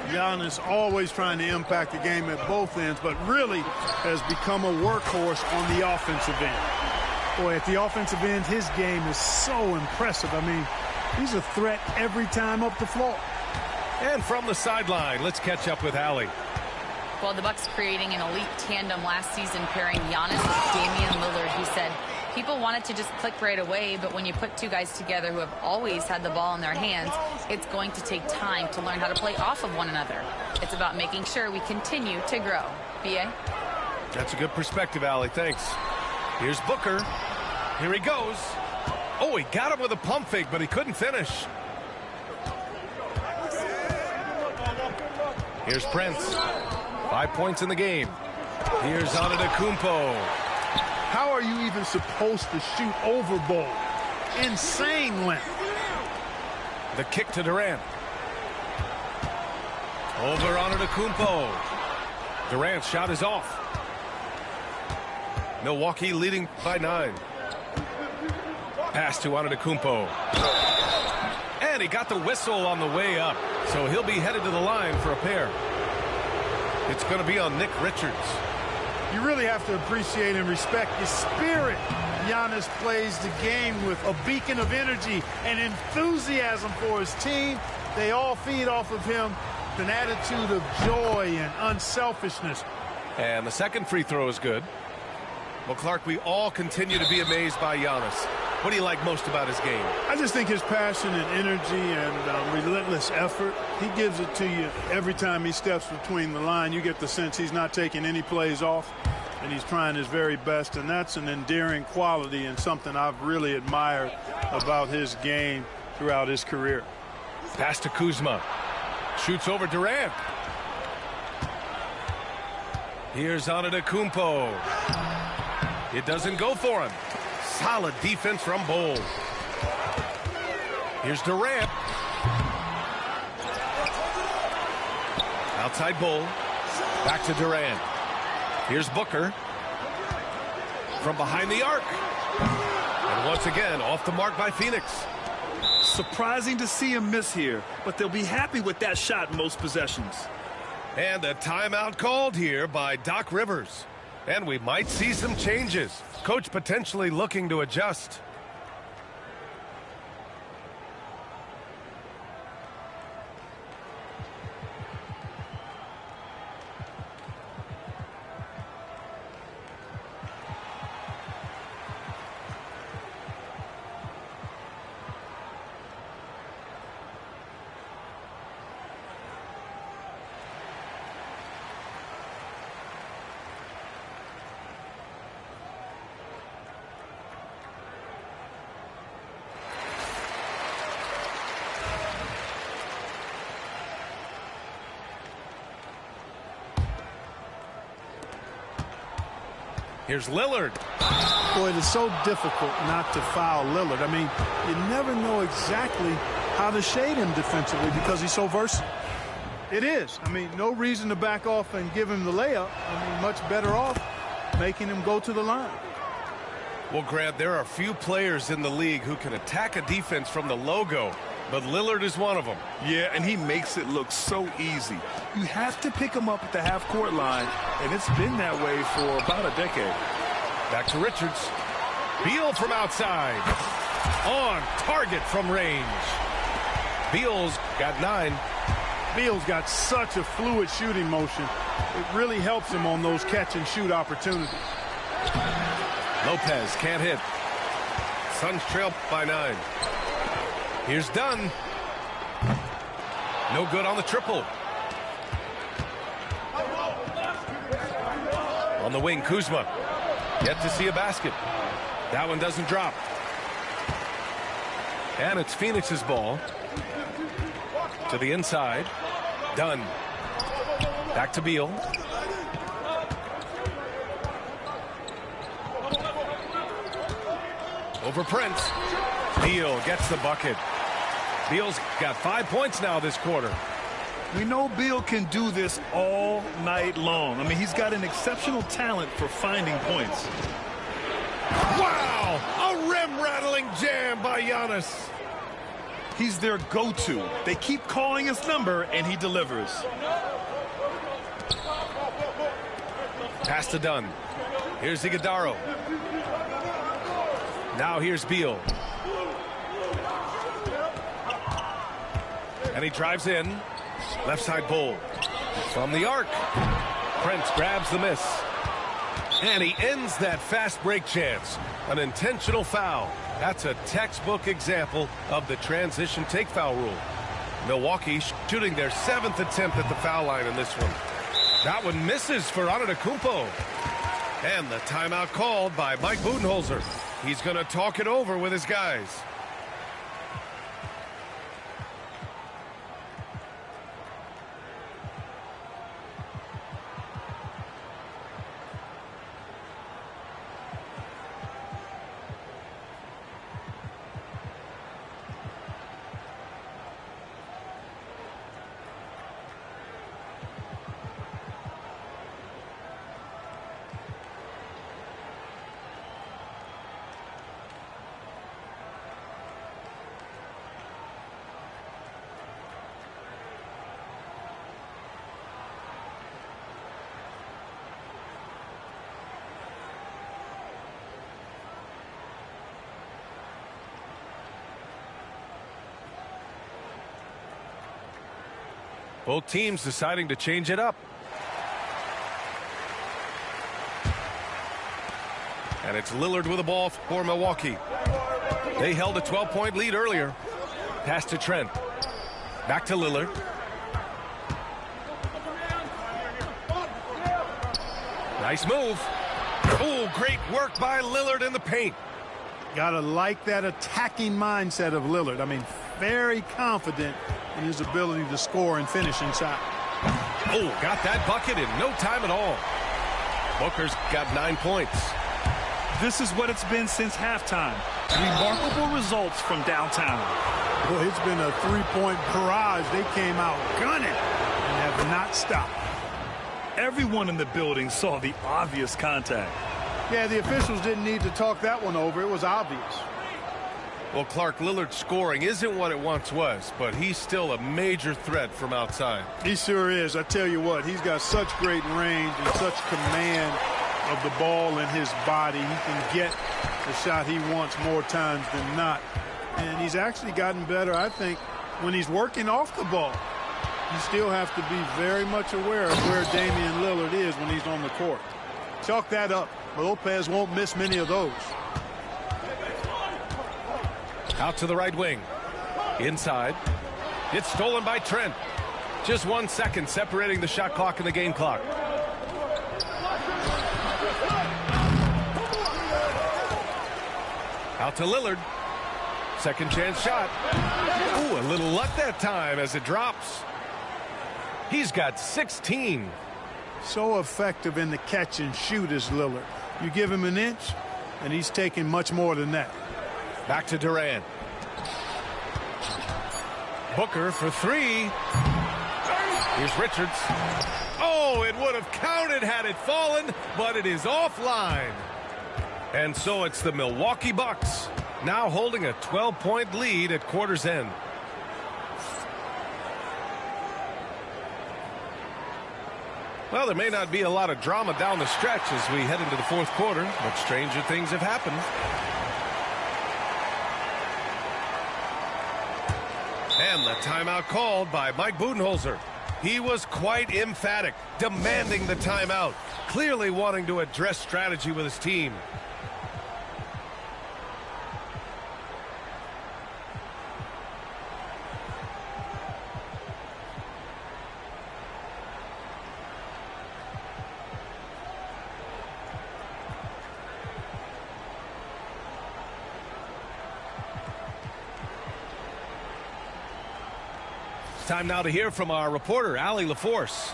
Giannis always trying to impact the game at both ends, but really has become a workhorse on the offensive end. Boy, at the offensive end, his game is so impressive. I mean, he's a threat every time up the floor. And from the sideline, let's catch up with Allie. Well, the Bucks creating an elite tandem last season, pairing Giannis with Damian Lillard, who said people wanted to just click right away, but when you put two guys together who have always had the ball in their hands, it's going to take time to learn how to play off of one another. It's about making sure we continue to grow. B.A.? That's a good perspective, Allie. Thanks. Here's Booker. Here he goes. Oh, he got him with a pump fake, but he couldn't finish. Here's Prince. 5 points in the game. Here's Antetokounmpo. How are you even supposed to shoot over ball? Insane length. The kick to Durant. Over Antetokounmpo. Durant's shot is off. Milwaukee leading by 9. Pass to Antetokounmpo. And he got the whistle on the way up. So he'll be headed to the line for a pair. It's going to be on Nick Richards. You really have to appreciate and respect the spirit Giannis plays the game with. A beacon of energy and enthusiasm for his team. They all feed off of him. An attitude of joy and unselfishness. And the second free throw is good. Well, Clark, we all continue to be amazed by Giannis. What do you like most about his game? I just think his passion and energy and relentless effort, he gives it to you every time he steps between the line. You get the sense he's not taking any plays off, and he's trying his very best, and that's an endearing quality and something I've really admired about his game throughout his career. Pass to Kuzma. Shoots over Durant. Here's Antetokounmpo. It doesn't go for him. Solid defense from Bol. Here's Durant. Outside Bol. Back to Durant. Here's Booker. From behind the arc. And once again, off the mark by Phoenix. Surprising to see him miss here, but they'll be happy with that shot in most possessions. And a timeout called here by Doc Rivers. And we might see some changes. Coach potentially looking to adjust. Here's Lillard. Boy, it is so difficult not to foul Lillard. I mean, you never know exactly how to shade him defensively because he's so versatile. It is. I mean, no reason to back off and give him the layup. I mean, much better off making him go to the line. Well, Grant, there are few players in the league who can attack a defense from the logo, but Lillard is one of them. Yeah, and he makes it look so easy. You have to pick him up at the half-court line, and it's been that way for about a decade. Back to Richards. Beal from outside. On target from range. Beal's got 9. Beal's got such a fluid shooting motion. It really helps him on those catch-and-shoot opportunities. Lopez can't hit. Suns trail by 9. Here's Dunn. No good on the triple. On the wing, Kuzma. Yet to see a basket. That one doesn't drop. And it's Phoenix's ball. To the inside. Dunn. Back to Beal. Over Prince. Beal gets the bucket. Beal's got 5 points now this quarter. We know Beal can do this all night long. I mean, he's got an exceptional talent for finding points. Wow! A rim-rattling jam by Giannis. He's their go-to. They keep calling his number, and he delivers. Pass to Dunn. Here's Iguodala. Now here's Beal. And he drives in. Left side Bull. From the arc. Prince grabs the miss. And he ends that fast break chance. An intentional foul. That's a textbook example of the transition take foul rule. Milwaukee shooting their 7th attempt at the foul line in this one. That one misses for Antetokounmpo. And the timeout called by Mike Budenholzer. He's going to talk it over with his guys. Both teams deciding to change it up. And it's Lillard with the ball for Milwaukee. They held a 12-point lead earlier. Pass to Trent. Back to Lillard. Nice move. Oh, great work by Lillard in the paint. Gotta like that attacking mindset of Lillard. I mean, very confident in his ability to score and finish inside. Oh, got that bucket in no time at all. Booker's got 9 points. This is what it's been since halftime. Remarkable results from downtown. Well, it's been a three-point barrage. They came out gunning and have not stopped. Everyone in the building saw the obvious contact. Yeah, the officials didn't need to talk that one over. It was obvious. Well, Clark, Lillard's scoring isn't what it once was, but he's still a major threat from outside. He sure is. I tell you what, he's got such great range and such command of the ball in his body. He can get the shot he wants more times than not. And he's actually gotten better, I think, when he's working off the ball. You still have to be very much aware of where Damian Lillard is when he's on the court. Chalk that up. Lopez won't miss many of those. Out to the right wing. Inside. It's stolen by Trent. Just 1 second separating the shot clock and the game clock. Out to Lillard. Second chance shot. Ooh, a little luck that time as it drops. He's got 16. So effective in the catch and shoot is Lillard. You give him an inch, and he's taking much more than that. Back to Durant. Booker for three. Here's Richards. Oh, it would have counted had it fallen, but it is offline. And so it's the Milwaukee Bucks now holding a 12-point lead at quarter's end. Well, there may not be a lot of drama down the stretch as we head into the fourth quarter, but stranger things have happened. And the timeout called by Mike Budenholzer. He was quite emphatic, demanding the timeout, clearly wanting to address strategy with his team. Time now to hear from our reporter, Allie LaForce.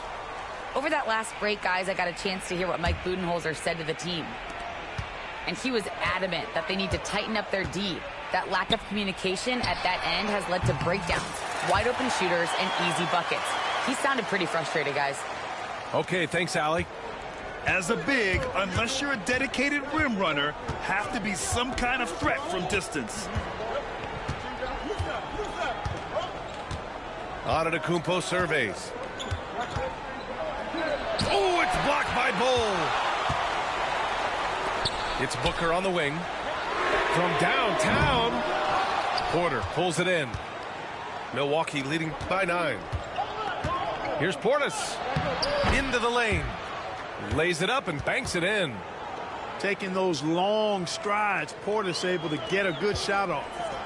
Over that last break, guys, I got a chance to hear what Mike Budenholzer said to the team. And he was adamant that they need to tighten up their D. That lack of communication at that end has led to breakdowns, wide open shooters, and easy buckets. He sounded pretty frustrated, guys. Okay, thanks, Allie. As a big, unless you're a dedicated rim runner, have to be some kind of threat from distance. Antetokounmpo surveys. Oh, it's blocked by Bol. It's Booker on the wing. From downtown, Porter pulls it in. Milwaukee leading by 9. Here's Portis. Into the lane. Lays it up and banks it in. Taking those long strides, Portis able to get a good shot off.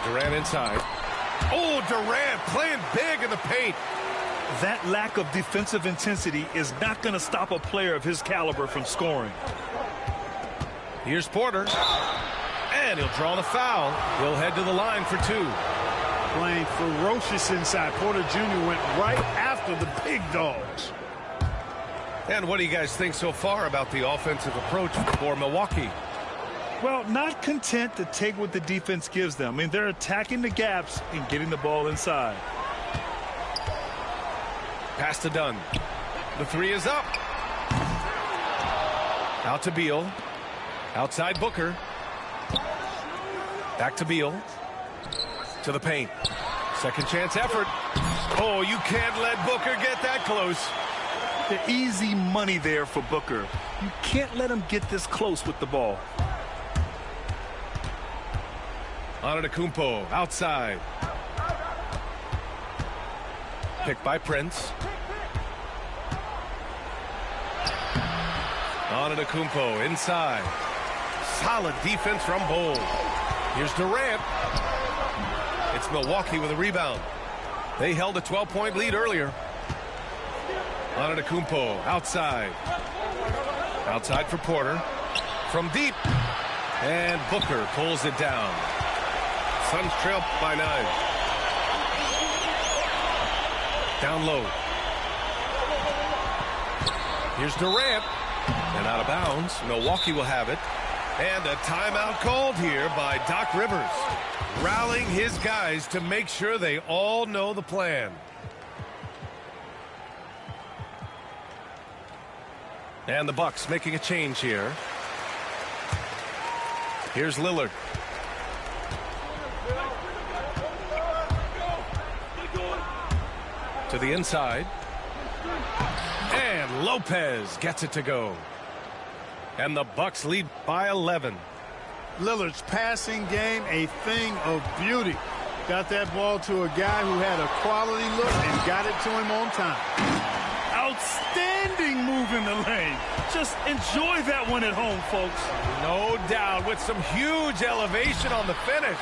Durant inside. Oh, Durant playing big in the paint. That lack of defensive intensity is not going to stop a player of his caliber from scoring. Here's Porter. And he'll draw the foul. He'll head to the line for 2. Playing ferocious inside. Porter Jr. went right after the big dogs. And what do you guys think so far about the offensive approach for Milwaukee? Well, not content to take what the defense gives them. I mean, they're attacking the gaps and getting the ball inside. Pass to Dunn. The 3 is up. Out to Beal. Outside Booker. Back to Beal. To the paint. Second chance effort. Oh, you can't let Booker get that close. The easy money there for Booker. You can't let him get this close with the ball. Antetokounmpo outside. Picked by Prince. Antetokounmpo inside. Solid defense from Bol. Here's Durant. It's Milwaukee with a rebound. They held a 12-point lead earlier. Antetokounmpo outside. Outside for Porter. From deep. And Booker pulls it down. Suns trail by 9. Down low. Here's Durant. And out of bounds. Milwaukee will have it. And a timeout called here by Doc Rivers. Rallying his guys to make sure they all know the plan. And the Bucks making a change here. Here's Lillard. To the inside. And Lopez gets it to go. And the Bucks lead by 11. Lillard's passing game, a thing of beauty. Got that ball to a guy who had a quality look and got it to him on time. Outstanding move in the lane. Just enjoy that one at home, folks. No doubt, with some huge elevation on the finish.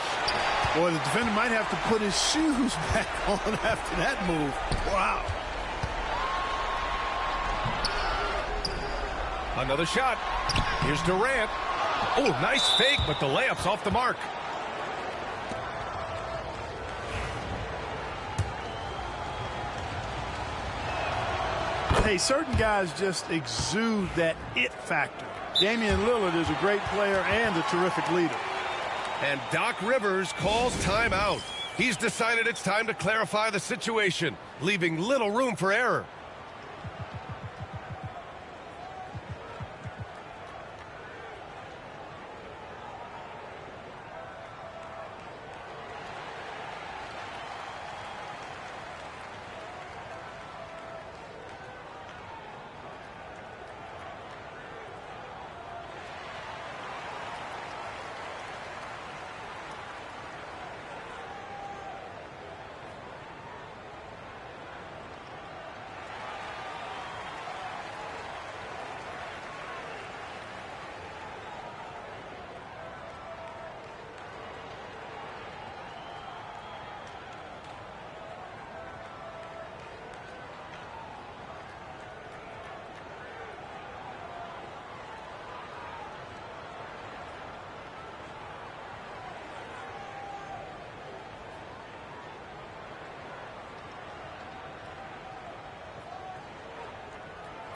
Boy, the defender might have to put his shoes back on after that move. Wow. Another shot. Here's Durant. Oh, nice fake, but the layup's off the mark. Hey, certain guys just exude that it factor. Damian Lillard is a great player and a terrific leader. And Doc Rivers calls timeout. He's decided it's time to clarify the situation, leaving little room for error.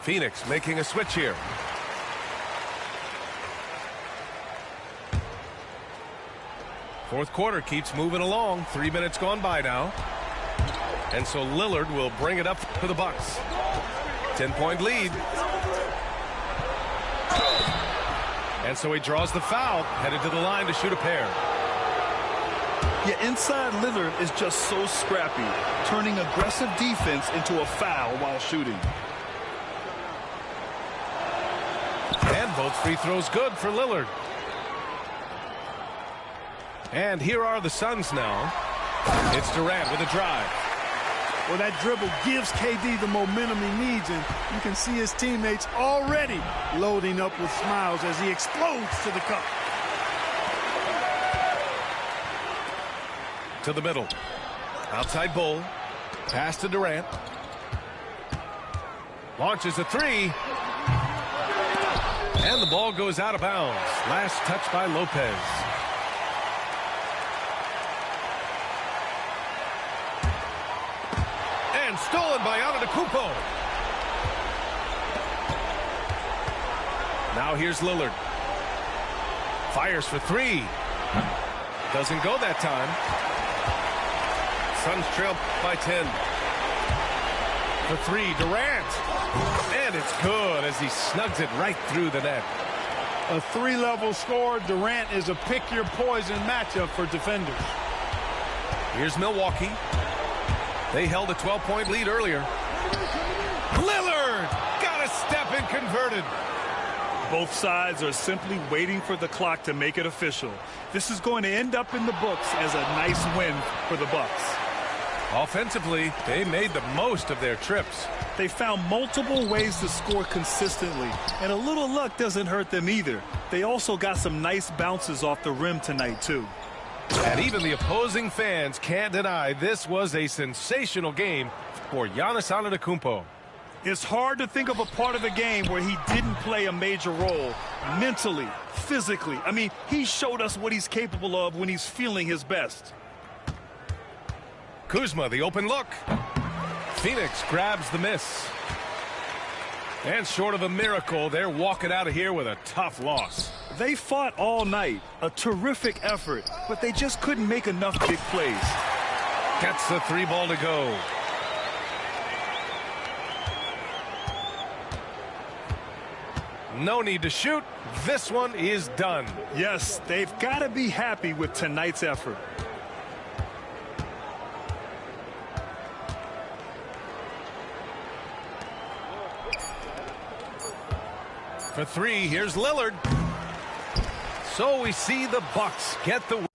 Phoenix making a switch here. Fourth quarter keeps moving along. 3 minutes gone by now. And so Lillard will bring it up for the Bucks. 10-point lead. And so he draws the foul, headed to the line to shoot a pair. Yeah, inside Lillard is just so scrappy, turning aggressive defense into a foul while shooting. And both free throws good for Lillard. And here are the Suns now. It's Durant with a drive. Well, that dribble gives KD the momentum he needs, and you can see his teammates already loading up with smiles as he explodes to the cup. To the middle. Outside Bull. Pass to Durant. Launches a three. And the ball goes out of bounds. Last touch by Lopez. And stolen by Antetokounmpo. Now here's Lillard. Fires for three. Doesn't go that time. Suns trail by 10. For three, Durant. And it's good as he snugs it right through the net. A three-level score. Durant is a pick-your-poison matchup for defenders. Here's Milwaukee. They held a 12-point lead earlier. Lillard got a step and converted. Both sides are simply waiting for the clock to make it official. This is going to end up in the books as a nice win for the Bucks. Offensively, they made the most of their trips. They found multiple ways to score consistently, and a little luck doesn't hurt them either. They also got some nice bounces off the rim tonight, too. And even the opposing fans can't deny this was a sensational game for Giannis Antetokounmpo. It's hard to think of a part of the game where he didn't play a major role mentally, physically. I mean, he showed us what he's capable of when he's feeling his best. Kuzma, the open look. Phoenix grabs the miss. And short of a miracle, they're walking out of here with a tough loss. They fought all night. A terrific effort, but they just couldn't make enough big plays. Gets the three ball to go. No need to shoot. This one is done. Yes, they've got to be happy with tonight's effort. For three, here's Lillard. So we see the Bucks get the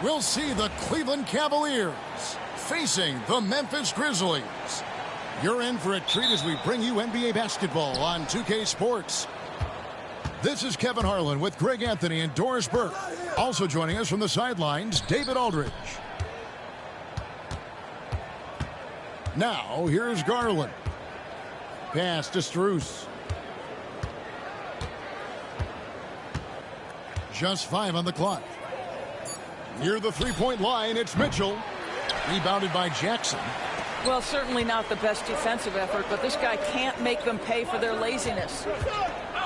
we'll see the Cleveland Cavaliers facing the Memphis Grizzlies. You're in for a treat as we bring you NBA basketball on 2K Sports. This is Kevin Harlan with Greg Anthony and Doris Burke. Also joining us from the sidelines, David Aldridge. Now, here's Garland. Pass to Strus. Just 5 on the clock. Near the three-point line, it's Mitchell. Rebounded by Jackson. Well, certainly not the best defensive effort, but this guy can't make them pay for their laziness.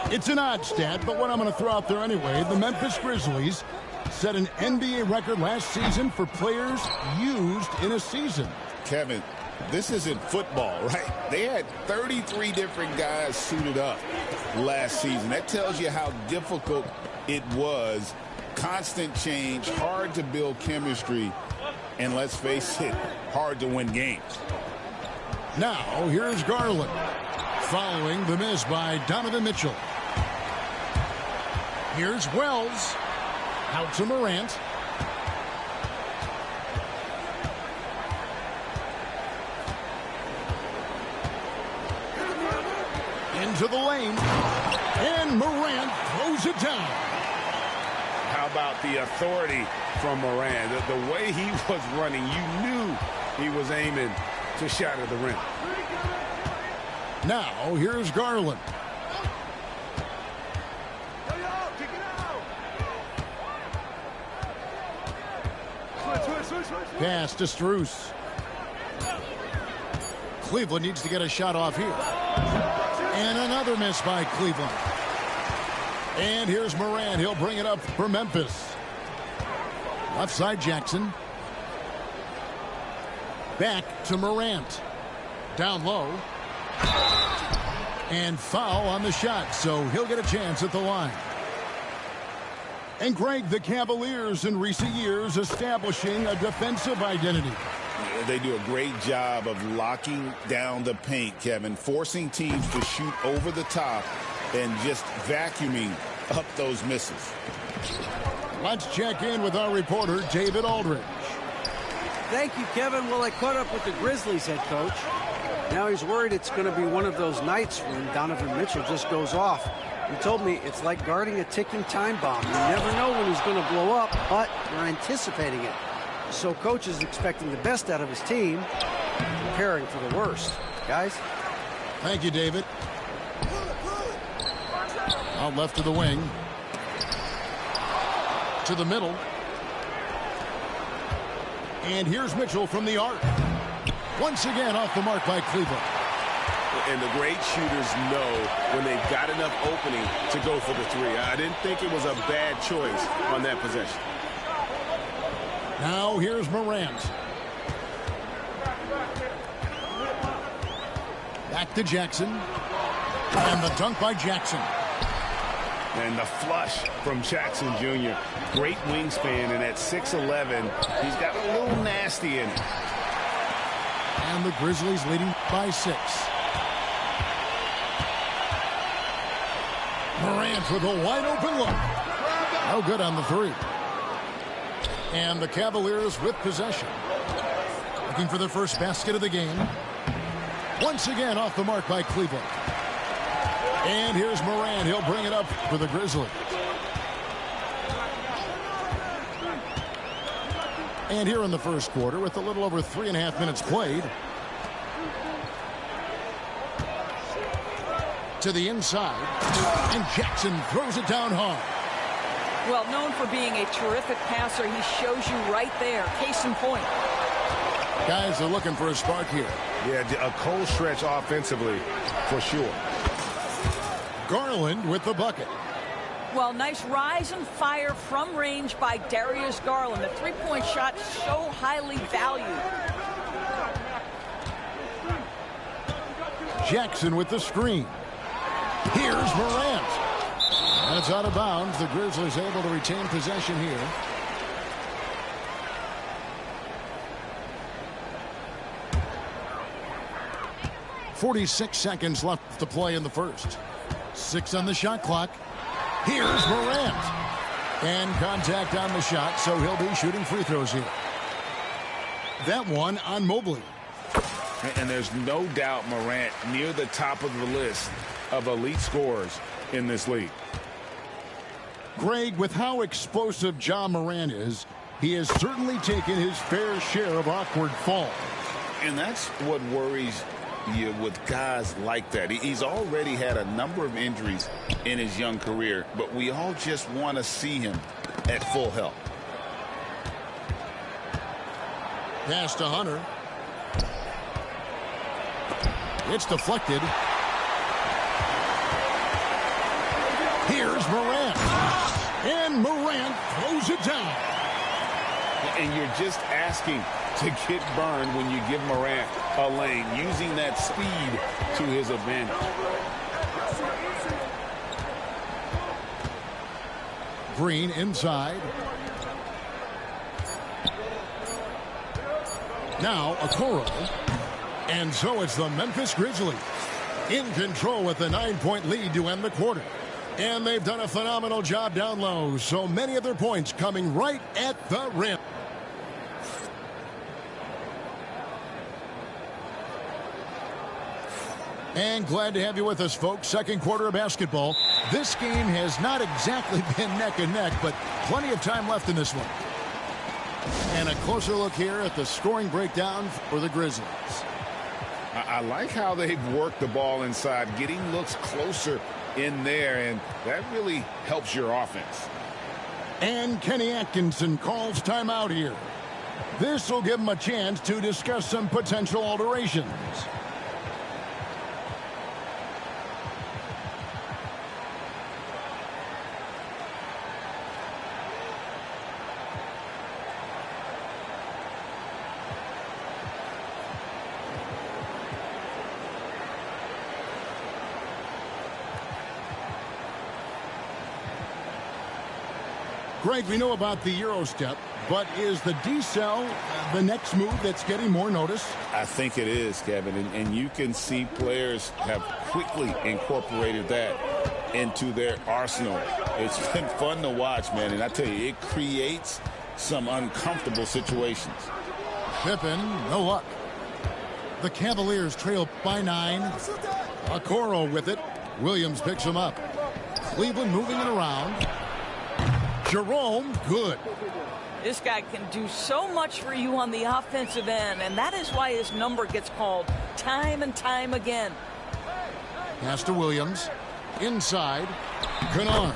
It's an odd stat, but what I'm going to throw out there anyway, the Memphis Grizzlies set an NBA record last season for players used in a season. Kevin, this isn't football, right? They had 33 different guys suited up last season. That tells you how difficult it was. Constant change, hard to build chemistry, and let's face it, hard to win games. Now, here's Garland. Following the miss by Donovan Mitchell. Here's Wells. Out to Morant. Into the lane. And Morant throws it down. How about the authority from Morant? The way he was running, you knew he was aiming to shatter the rim. Now, here's Garland. Pass to Strus. Cleveland needs to get a shot off here. And another miss by Cleveland. And here's Morant. He'll bring it up for Memphis. Left side Jackson. Back to Morant. Down low. And foul on the shot, so he'll get a chance at the line. And Greg, the Cavaliers in recent years establishing a defensive identity. They do a great job of locking down the paint, Kevin, forcing teams to shoot over the top and just vacuuming up those misses. Let's check in with our reporter, David Aldridge. Thank you, Kevin. Well, I caught up with the Grizzlies head coach. Now he's worried it's going to be one of those nights when Donovan Mitchell just goes off. He told me it's like guarding a ticking time bomb. You never know when he's going to blow up, but you're anticipating it. So coach is expecting the best out of his team, preparing for the worst. Guys? Thank you, David. Out left to the wing. To the middle. And here's Mitchell from the arc. Once again off the mark by Cleveland. And the great shooters know when they've got enough opening to go for the three. I didn't think it was a bad choice on that possession. Now here's Morant. Back to Jackson. And the dunk by Jackson. And the flush from Jackson Jr. Great wingspan, and at 6'11", he's got a little nasty in it. And the Grizzlies leading by 6. Morant with a wide open look. No good on the three. And the Cavaliers with possession. Looking for their first basket of the game. Once again off the mark by Cleveland. And here's Morant. He'll bring it up for the Grizzlies. And here in the first quarter with a little over 3.5 minutes played. To the inside. And Jackson throws it down hard. Well, known for being a terrific passer, he shows you right there. Case in point. Guys are looking for a spark here. Yeah, a cold stretch offensively for sure. Garland with the bucket. Well, nice rise and fire from range by Darius Garland. The three-point shot so highly valued. Jackson with the screen. Here's Morant. And it's out of bounds. The Grizzlies able to retain possession here. .46 seconds left to play in the first. 6 on the shot clock. Here's Morant. And contact on the shot, so he'll be shooting free throws here. That one on Mobley. And there's no doubt Morant near the top of the list of elite scorers in this league. Greg, with how explosive Ja Morant is, he has certainly taken his fair share of awkward falls. And that's what worries you with guys like that. He's already had a number of injuries in his young career, but we all just want to see him at full health. Pass to Hunter. It's deflected. Here's Morant. And Morant throws it down. And you're just asking to get burned when you give Morant a lane, using that speed to his advantage. Green inside. Now Okoro. And so it's the Memphis Grizzlies in control with a 9-point lead to end the quarter. And they've done a phenomenal job down low. So many of their points coming right at the rim. And glad to have you with us, folks. Second quarter of basketball. This game has not exactly been neck and neck, but plenty of time left in this one. And a closer look here at the scoring breakdown for the Grizzlies. I like how they've worked the ball inside, getting looks closer in there, and that really helps your offense. And Kenny Atkinson calls timeout here. This will give him a chance to discuss some potential alterations. Greg, we know about the Euro step, but is the decel the next move that's getting more notice? I think it is, Kevin, and you can see players have quickly incorporated that into their arsenal. It's been fun to watch, man, and I tell you, it creates some uncomfortable situations. Pippen, no luck. The Cavaliers trail by 9. Okoro with it. Williams picks him up. Cleveland moving it around. Jerome, good. This guy can do so much for you on the offensive end, and that is why his number gets called time and time again. Pass to Williams. Inside. Kennard.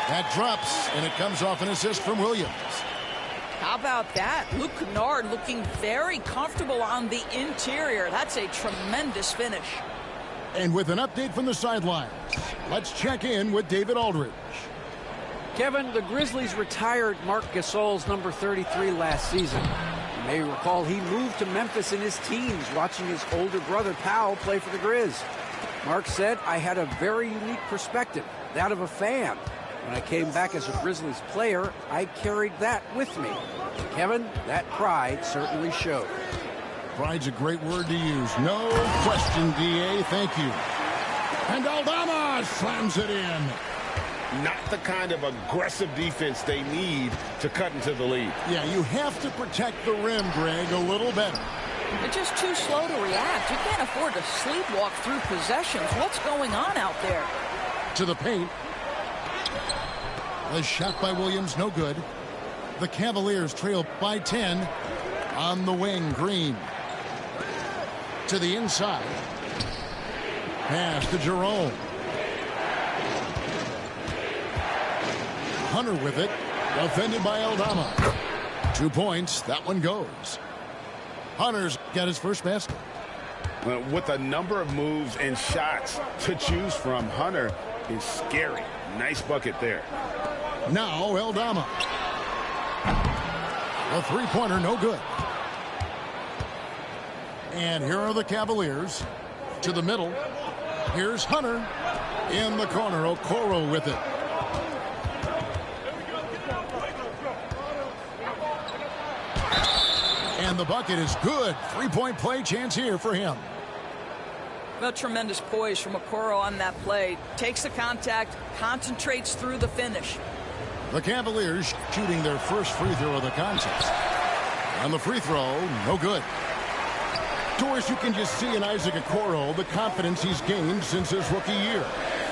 That drops, and it comes off an assist from Williams. How about that? Luke Kennard looking very comfortable on the interior. That's a tremendous finish. And with an update from the sidelines, let's check in with David Aldridge. Kevin, the Grizzlies retired Marc Gasol's number 33 last season. You may recall he moved to Memphis in his teens, watching his older brother Powell play for the Grizz. Marc said, "I had a very unique perspective, that of a fan. When I came back as a Grizzlies player, I carried that with me." Kevin, that pride certainly showed. Pride's a great word to use. No question, D.A. Thank you. And Aldama slams it in. Not the kind of aggressive defense they need to cut into the lead. Yeah, you have to protect the rim, Greg, a little better. They're just too slow to react. You can't afford to sleepwalk through possessions. What's going on out there? To the paint. The shot by Williams, no good. The Cavaliers trail by 10. On the wing, Green. To the inside. Pass to Jerome. Hunter with it. Defended by Aldama. 2 points. That one goes. Hunter's got his first basket. Well, with a number of moves and shots to choose from, Hunter is scary. Nice bucket there. Now Aldama. A three-pointer, no good. And here are the Cavaliers. To the middle. Here's Hunter. In the corner, Okoro with it. And the bucket is good. Three-point play chance here for him. Well, tremendous poise from Okoro on that play. Takes the contact, concentrates through the finish. The Cavaliers shooting their first free throw of the contest. And the free throw, no good. Doris, you can just see in Isaac Okoro the confidence he's gained since his rookie year.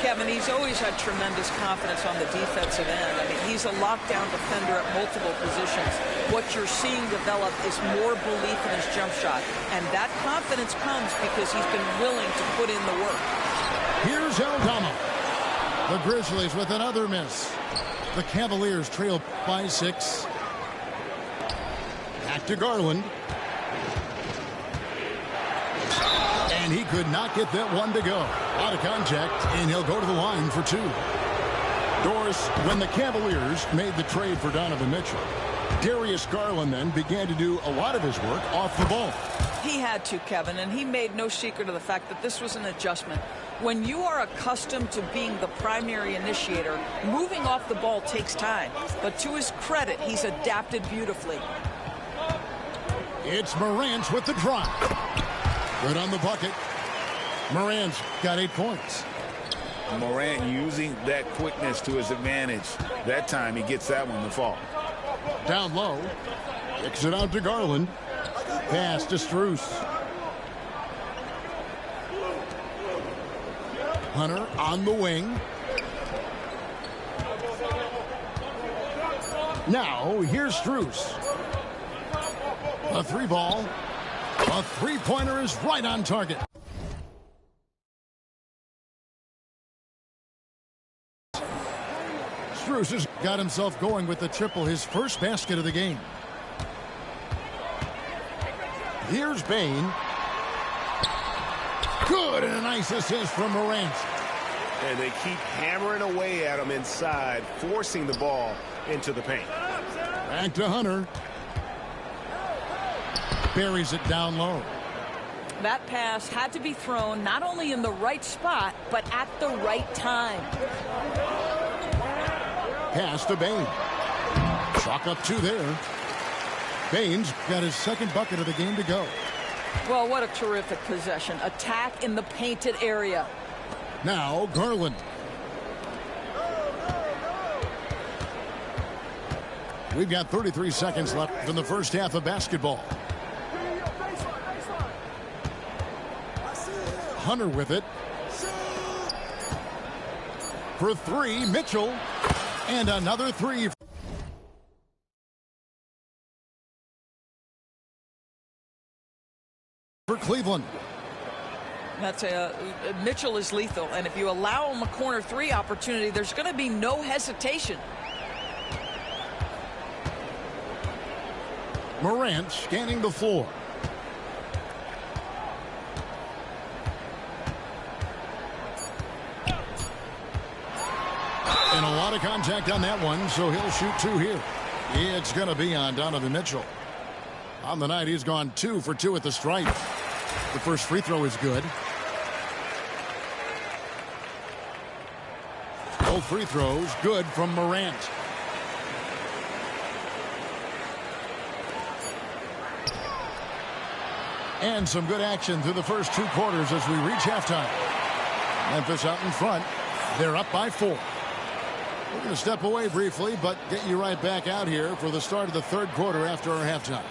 Kevin, he's always had tremendous confidence on the defensive end. I mean, he's a lockdown defender at multiple positions. What you're seeing develop is more belief in his jump shot. And that confidence comes because he's been willing to put in the work. Here's Aldama. The Grizzlies with another miss. The Cavaliers trail by 6. Back to Garland. And he could not get that one to go. Out of contact, and he'll go to the line for 2. Doris, when the Cavaliers made the trade for Donovan Mitchell, Darius Garland then began to do a lot of his work off the ball. He had to, Kevin, and he made no secret of the fact that this was an adjustment. When you are accustomed to being the primary initiator, moving off the ball takes time. But to his credit, he's adapted beautifully. It's Morant with the drop. Good on the bucket. Morant's got 8 points. Morant using that quickness to his advantage. That time he gets that one to fall. Down low. Kicks it out to Garland. Pass to Strus. Hunter on the wing. Now here's Strus. A 3-ball. A 3-pointer is right on target. Strus has got himself going with the triple, his first basket of the game. Here's Bane. Good, and a nice assist from Morant. And they keep hammering away at him inside, forcing the ball into the paint. Back to Hunter. Buries it down low. That pass had to be thrown not only in the right spot, but at the right time. Pass to Bane. Chalk up 2 there. Bane's got his second bucket of the game to go. Well, what a terrific possession. Attack in the painted area. Now Garland. We've got 33 seconds left in the first half of basketball. Hunter with it. For 3, Mitchell. And another 3. For Cleveland. That's Mitchell is lethal, and if you allow him a corner 3 opportunity, there's going to be no hesitation. Morant scanning the floor. And a lot of contact on that one, so he'll shoot 2 here. It's going to be on Donovan Mitchell. On the night, he's gone 2 for 2 at the stripe. The first free throw is good. Both free throws good from Morant. And some good action through the first 2 quarters as we reach halftime. Memphis out in front. They're up by 4. We're going to step away briefly, but get you right back out here for the start of the 3rd quarter after our halftime.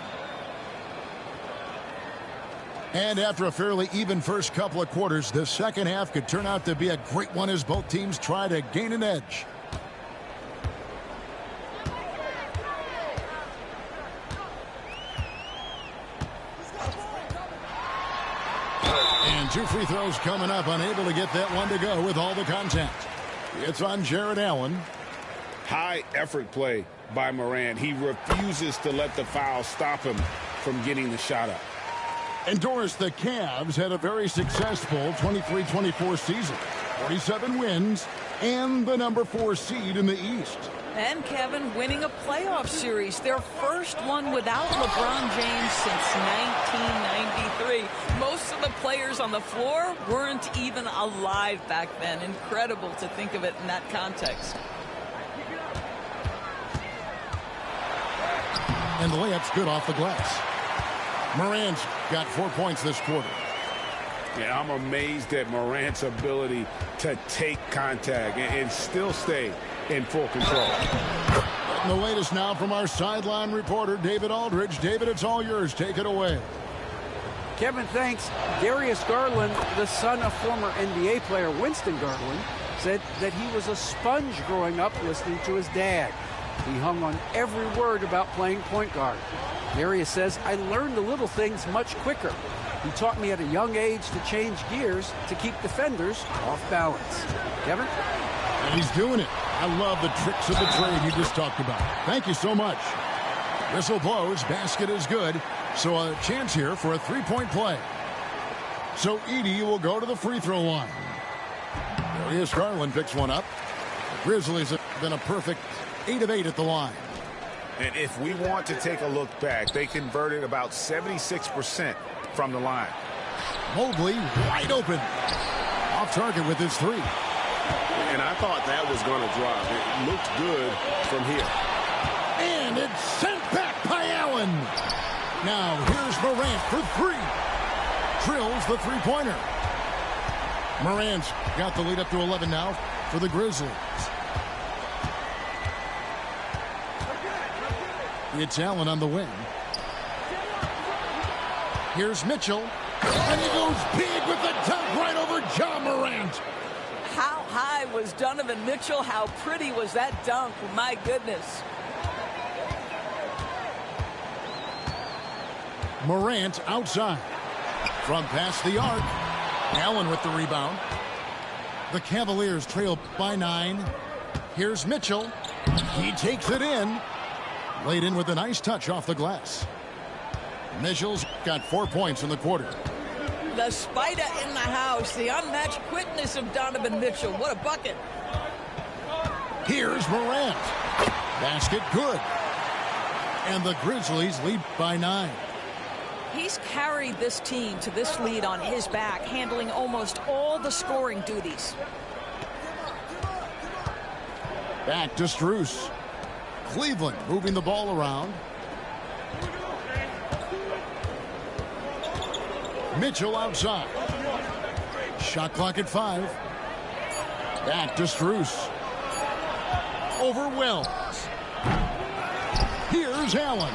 And after a fairly even first couple of quarters, the second half could turn out to be a great one as both teams try to gain an edge. And 2 free throws coming up, unable to get that one to go with all the contact. It's on Jared Allen. High effort play by Morant. He refuses to let the foul stop him from getting the shot up. And Doris, the Cavs had a very successful 23-24 season. 47 wins and the number 4 seed in the East. And Kevin winning a playoff series, their first one without LeBron James since 1993. Most of the players on the floor weren't even alive back then. Incredible to think of it in that context. And the layup's good off the glass. Morant's got 4 points this quarter. Yeah, I'm amazed at Morant's ability to take contact and still stay in full control. And the latest now from our sideline reporter, David Aldridge. David, it's all yours. Take it away. Kevin, thanks. Darius Garland, the son of former NBA player Winston Garland, said that he was a sponge growing up listening to his dad. He hung on every word about playing point guard. Darius says, I learned the little things much quicker. He taught me at a young age to change gears to keep defenders off balance. Kevin? And he's doing it. I love the tricks of the trade you just talked about. Thank you so much. Whistle blows. Basket is good. So a chance here for a three-point play. So Edey will go to the free throw line. Darius Garland picks one up. The Grizzlies have been a perfect 8 of 8 at the line. And if we want to take a look back, they converted about 76% from the line. Mobley wide open. Off target with his three. And I thought that was going to drop. It looked good from here. And it's sent back by Allen. Now here's Morant for three. Drills the three-pointer. Morant's got the lead up to 11 now for the Grizzlies. It's Allen on the wing. Here's Mitchell. And he goes big with the dunk right over Ja Morant. How high was Donovan Mitchell? How pretty was that dunk? My goodness. Morant outside. From past the arc. Allen with the rebound. The Cavaliers trail by 9. Here's Mitchell. He takes it in. Laid in with a nice touch off the glass. Mitchell's got 4 points in the quarter. The spider in the house. The unmatched quickness of Donovan Mitchell. What a bucket. Here's Morant. Basket good. And the Grizzlies lead by 9. He's carried this team to this lead on his back, handling almost all the scoring duties. Back to Strus. Cleveland moving the ball around. Mitchell outside. Shot clock at 5. Back to Strus. Over Wells. Here's Allen.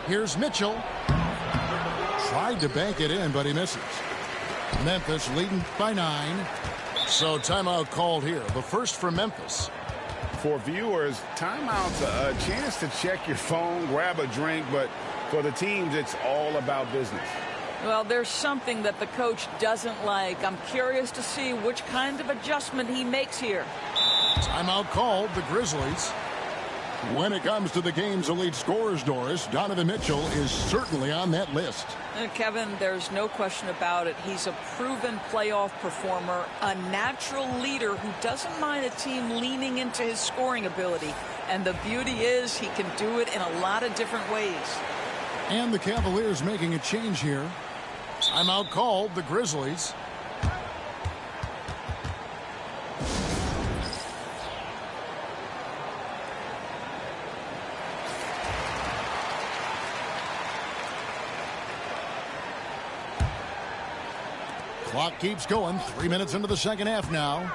Here's Mitchell. Tried to bank it in, but he misses. Memphis leading by 9. So timeout called here. The first for Memphis. For viewers, timeout's a chance to check your phone, grab a drink, but for the teams, it's all about business. Well, there's something that the coach doesn't like. I'm curious to see which kind of adjustment he makes here. Timeout called, the Grizzlies. When it comes to the game's elite scorers, Doris, Donovan Mitchell is certainly on that list. Kevin, there's no question about it. He's a proven playoff performer, a natural leader who doesn't mind a team leaning into his scoring ability. And the beauty is he can do it in a lot of different ways. And the Cavaliers making a change here. Timeout called, the Grizzlies. Clock keeps going. 3 minutes into the second half now.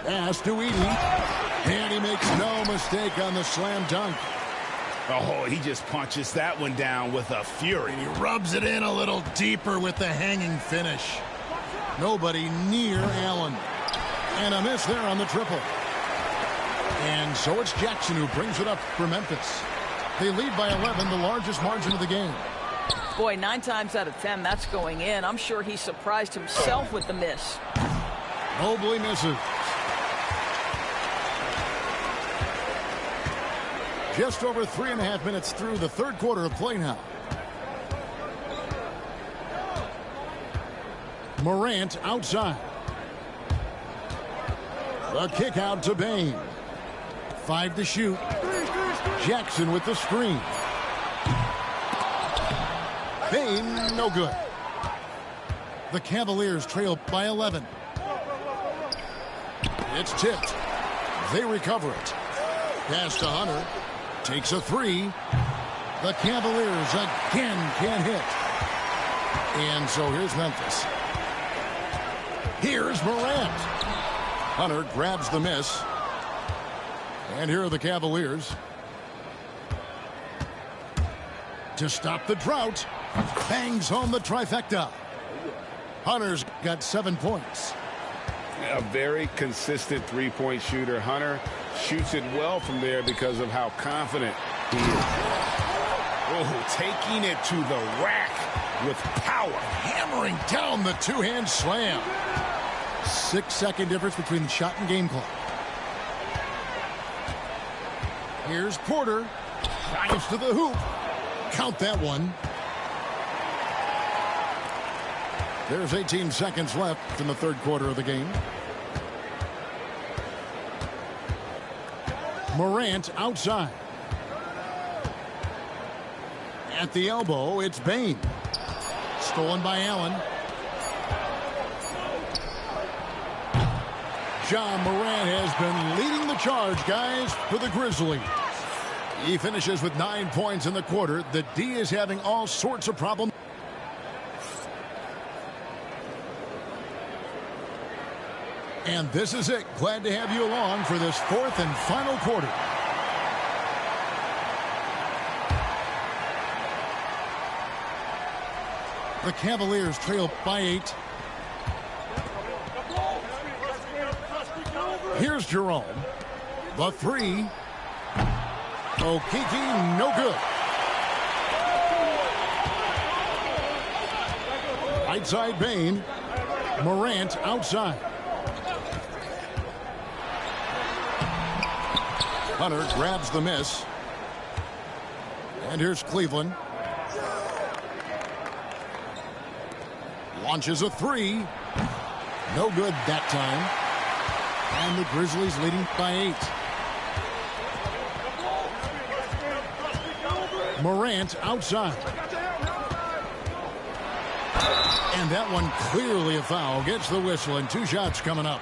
Pass to Edey. And he makes no mistake on the slam dunk. Oh, he just punches that one down with a fury. And he rubs it in a little deeper with the hanging finish. Nobody near Allen. And a miss there on the triple. And so it's Jackson who brings it up for Memphis. They lead by 11, the largest margin of the game. Boy, 9 times out of 10, that's going in. I'm sure he surprised himself with the miss. Mobley misses. Just over 3.5 minutes through the third quarter of play now. Morant outside. The kick out to Bane. 5 to shoot. Jackson with the screen. Bane, no good. The Cavaliers trail by 11. It's tipped. They recover it. Pass to Hunter. Takes a 3. The Cavaliers again can't hit. And so here's Memphis. Here's Morant. Hunter grabs the miss. And here are the Cavaliers. To stop the drought, bangs home the trifecta. Hunter's got 7 points. A very consistent three-point shooter. Hunter shoots it well from there because of how confident he is. Oh, taking it to the rack with power. Hammering down the two-hand slam. 6-second difference between the shot and game clock. Here's Porter. Drives to the hoop. Count that one. There's 18 seconds left in the third quarter of the game. Morant outside. At the elbow, it's Bane. Stolen by Allen. Ja Morant has been leading the charge, guys, for the Grizzlies. He finishes with 9 points in the quarter. The D is having all sorts of problems. And this is it. Glad to have you along for this fourth and final quarter. The Cavaliers trail by 8. Here's Jerome. The three. Okeke, no good. Right side Bane. Morant outside. Hunter grabs the miss. And here's Cleveland. Launches a three. No good that time. And the Grizzlies leading by 8. Morant outside. And that one clearly a foul. Gets the whistle and 2 shots coming up.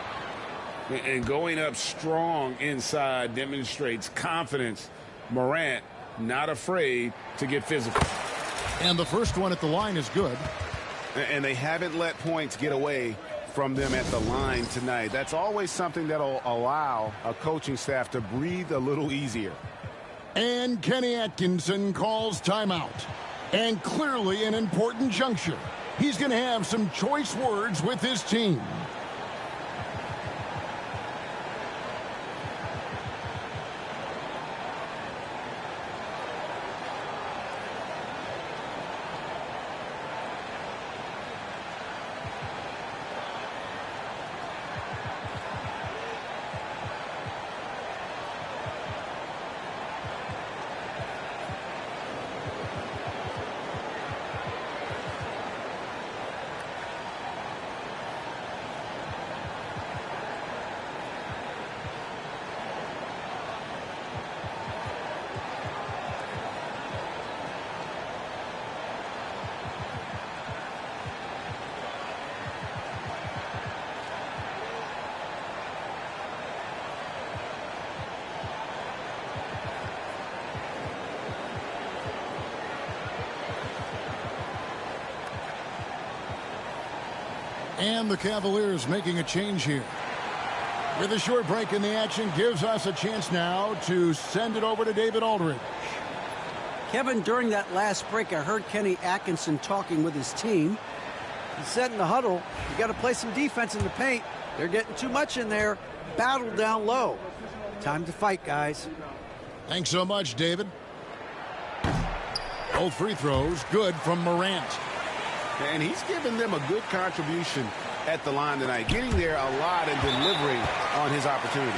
And going up strong inside demonstrates confidence. Morant not afraid to get physical. And the first one at the line is good. And they haven't let points get away from them at the line tonight. That's always something that'll allow a coaching staff to breathe a little easier. And Kenny Atkinson calls timeout. And clearly an important juncture. He's going to have some choice words with his team. And the Cavaliers making a change here. With a short break in the action, gives us a chance now to send it over to David Aldridge. Kevin, during that last break, I heard Kenny Atkinson talking with his team. He said in the huddle, you got to play some defense in the paint. They're getting too much in there. Battle down low. Time to fight, guys. Thanks so much, David. Both free throws good from Morant. And he's given them a good contribution at the line tonight, getting there a lot and delivering on his opportunities.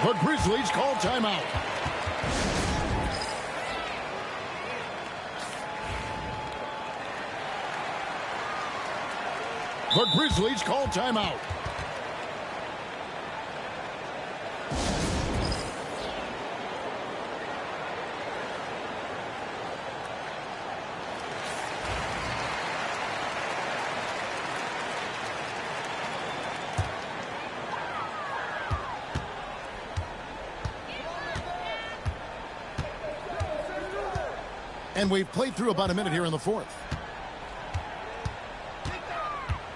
The Grizzlies call timeout. The Grizzlies call timeout. And we've played through about a minute here in the fourth.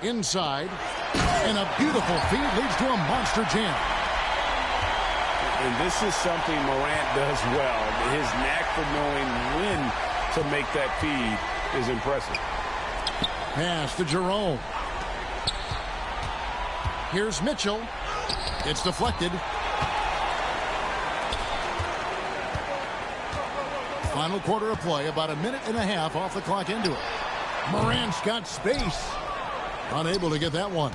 Inside, And a beautiful feed leads to a monster jam. And this is something Morant does well. His knack for knowing when to make that feed is impressive. Pass to Jerome. Here's Mitchell. It's deflected. Final quarter of play, about a minute and a half off the clock into it. Morant's got space. Unable to get that one.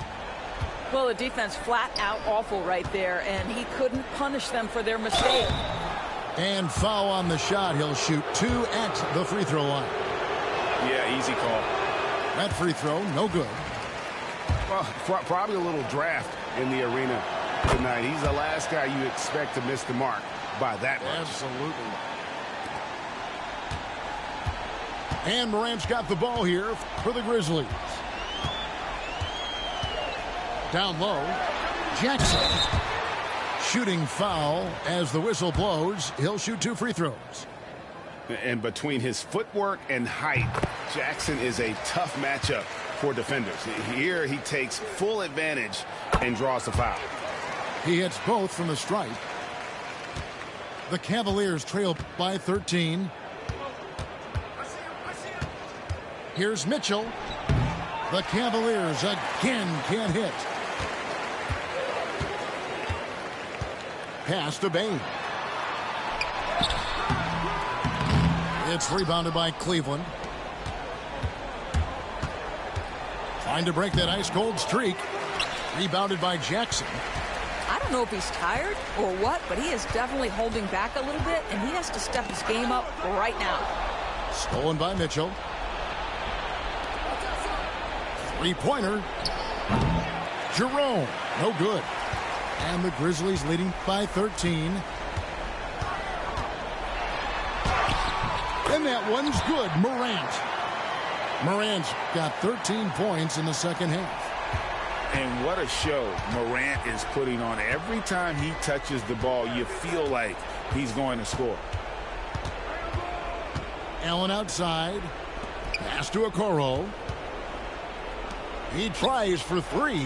Well, the defense flat out awful right there, and he couldn't punish them for their mistake. And foul on the shot. He'll shoot 2 at the free throw line. Yeah, easy call. That free throw, no good. Well, probably a little draft in the arena tonight. He's the last guy you expect to miss the mark by that much. Absolutely. And Morant's got the ball here for the Grizzlies. Down low, Jackson. Shooting foul as the whistle blows. He'll shoot 2 free throws. And between his footwork and height, Jackson is a tough matchup for defenders. Here he takes full advantage and draws the foul. He hits both from the stripe. The Cavaliers trail by 13. Here's Mitchell. The Cavaliers again can't hit. Pass to Bane. It's rebounded by Cleveland. Trying to break that ice-cold streak. Rebounded by Jackson. I don't know if he's tired or what, but he is definitely holding back a little bit, and he has to step his game up right now. Stolen by Mitchell. Three-pointer. Jerome. No good. And the Grizzlies leading by 13. And that one's good. Morant's got 13 points in the second half. And what a show Morant is putting on. Every time he touches the ball, you feel like he's going to score. Allen outside. Pass to Okoro. He tries for 3.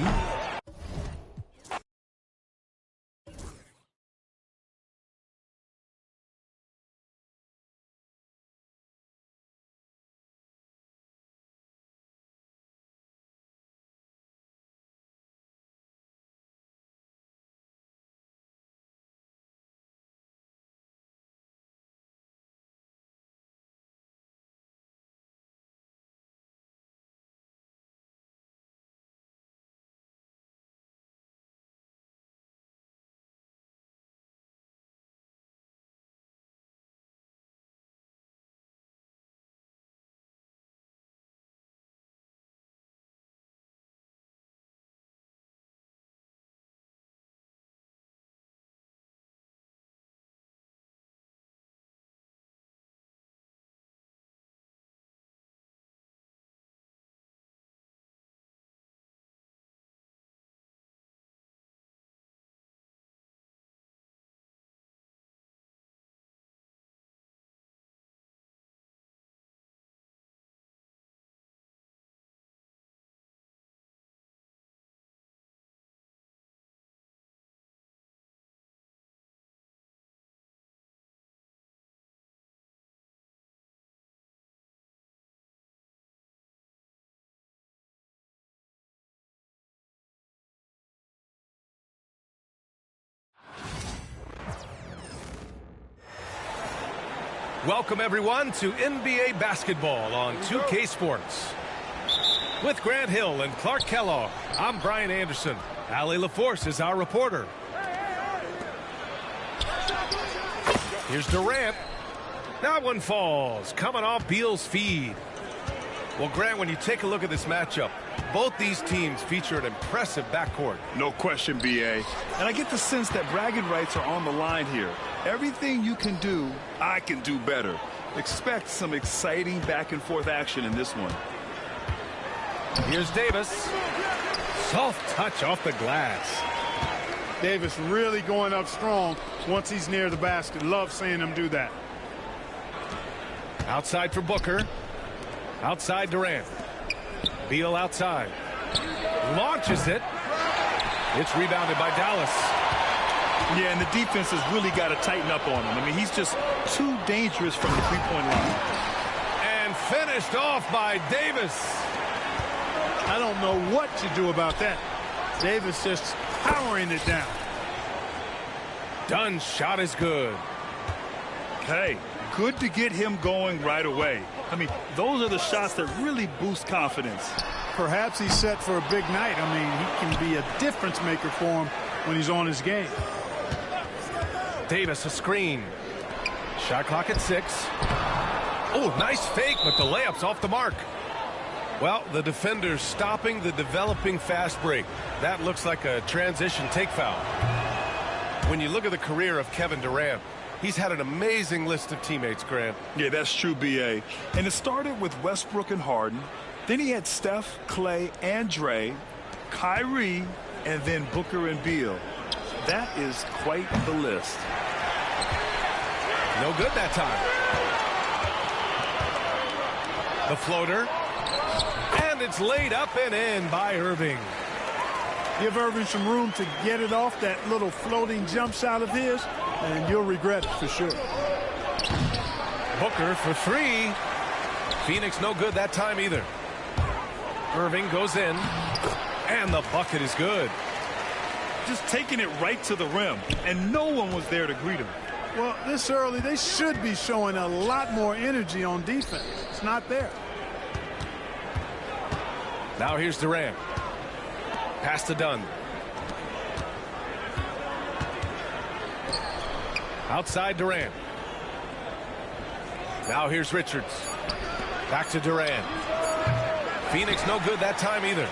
Welcome, everyone, to NBA basketball on 2K Sports. With Grant Hill and Clark Kellogg, I'm Brian Anderson. Allie LaForce is our reporter. Here's Durant. That one falls, coming off Beal's feed. Well, Grant, when you take a look at this matchup, both these teams feature an impressive backcourt. No question, B.A. And I get the sense that bragging rights are on the line here. Everything you can do, I can do better. Expect some exciting back-and-forth action in this one. Here's Davis. Soft touch off the glass. Davis really going up strong once he's near the basket. Love seeing him do that. Outside for Booker. Outside Durant. Beal outside. Launches it. It's rebounded by Dallas. Yeah, and the defense has really got to tighten up on him. I mean, he's just too dangerous from the three-point line. And finished off by Davis. I don't know what to do about that. Davis just powering it down. Dunn's shot is good. Hey, good to get him going right away. I mean, those are the shots that really boost confidence. Perhaps he's set for a big night. I mean, he can be a difference maker for him when he's on his game. Davis a screen. Shot clock at 6. Oh, nice fake, but the layup's off the mark. Well, the defender's stopping the developing fast break. That looks like a transition take foul. When you look at the career of Kevin Durant, he's had an amazing list of teammates, Grant. Yeah, that's true, B.A. And it started with Westbrook and Harden. Then he had Steph, Clay, and Dre, Kyrie, and then Booker and Beal. That is quite the list. No good that time. The floater. And it's laid up and in by Irving. Give Irving some room to get it off that little floating jump shot of his, and you'll regret it for sure. Booker for 3. Phoenix no good that time either. Irving goes in, and the bucket is good. Just taking it right to the rim, and no one was there to greet him. Well, this early, they should be showing a lot more energy on defense. It's not there. Now here's Durant. Pass to Dunn. Outside Durant. Now here's Richards. Back to Durant. Phoenix no good that time either.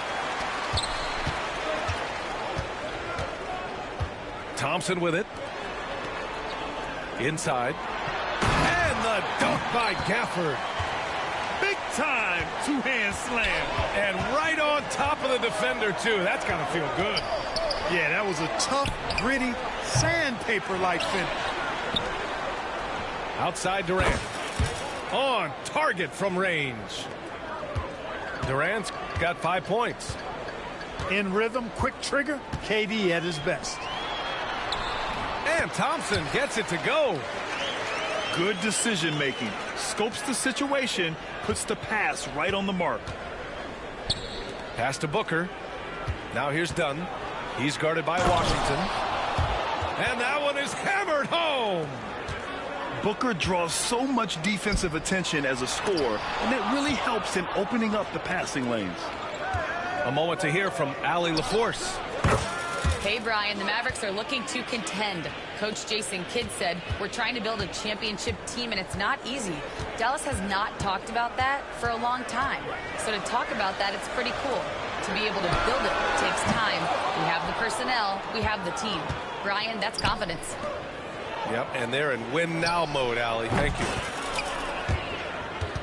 Thompson with it. Inside. And the dunk by Gafford. Big time two-hand slam. And right on top of the defender, too. That's got to feel good. Yeah, that was a tough, gritty, sandpaper-like finish. Outside Durant. On target from range. Durant's got 5 points. In rhythm, quick trigger, KD at his best. And Thompson gets it to go. Good decision making. Scopes the situation, puts the pass right on the mark. Pass to Booker. Now here's Dunn. He's guarded by Washington. And that one is hammered home. Booker draws so much defensive attention as a scorer, and that really helps him opening up the passing lanes. A moment to hear from Allie LaForce. Hey, Brian, the Mavericks are looking to contend. Coach Jason Kidd said, we're trying to build a championship team, and it's not easy. Dallas has not talked about that for a long time. So to talk about that, it's pretty cool. To be able to build it takes time. We have the personnel. We have the team. Brian, that's confidence. Yep, and they're in win now mode, Allie. Thank you.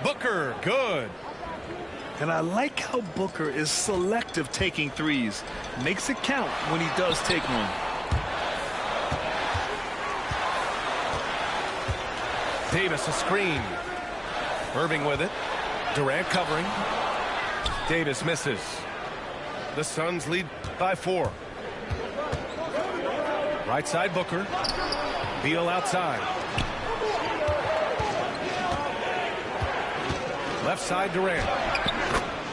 Booker, good. And I like how Booker is selective taking threes. Makes it count when he does take one. Davis a screen. Irving with it. Durant covering. Davis misses. The Suns lead by 4. Right side Booker. Beal outside. Left side Durant.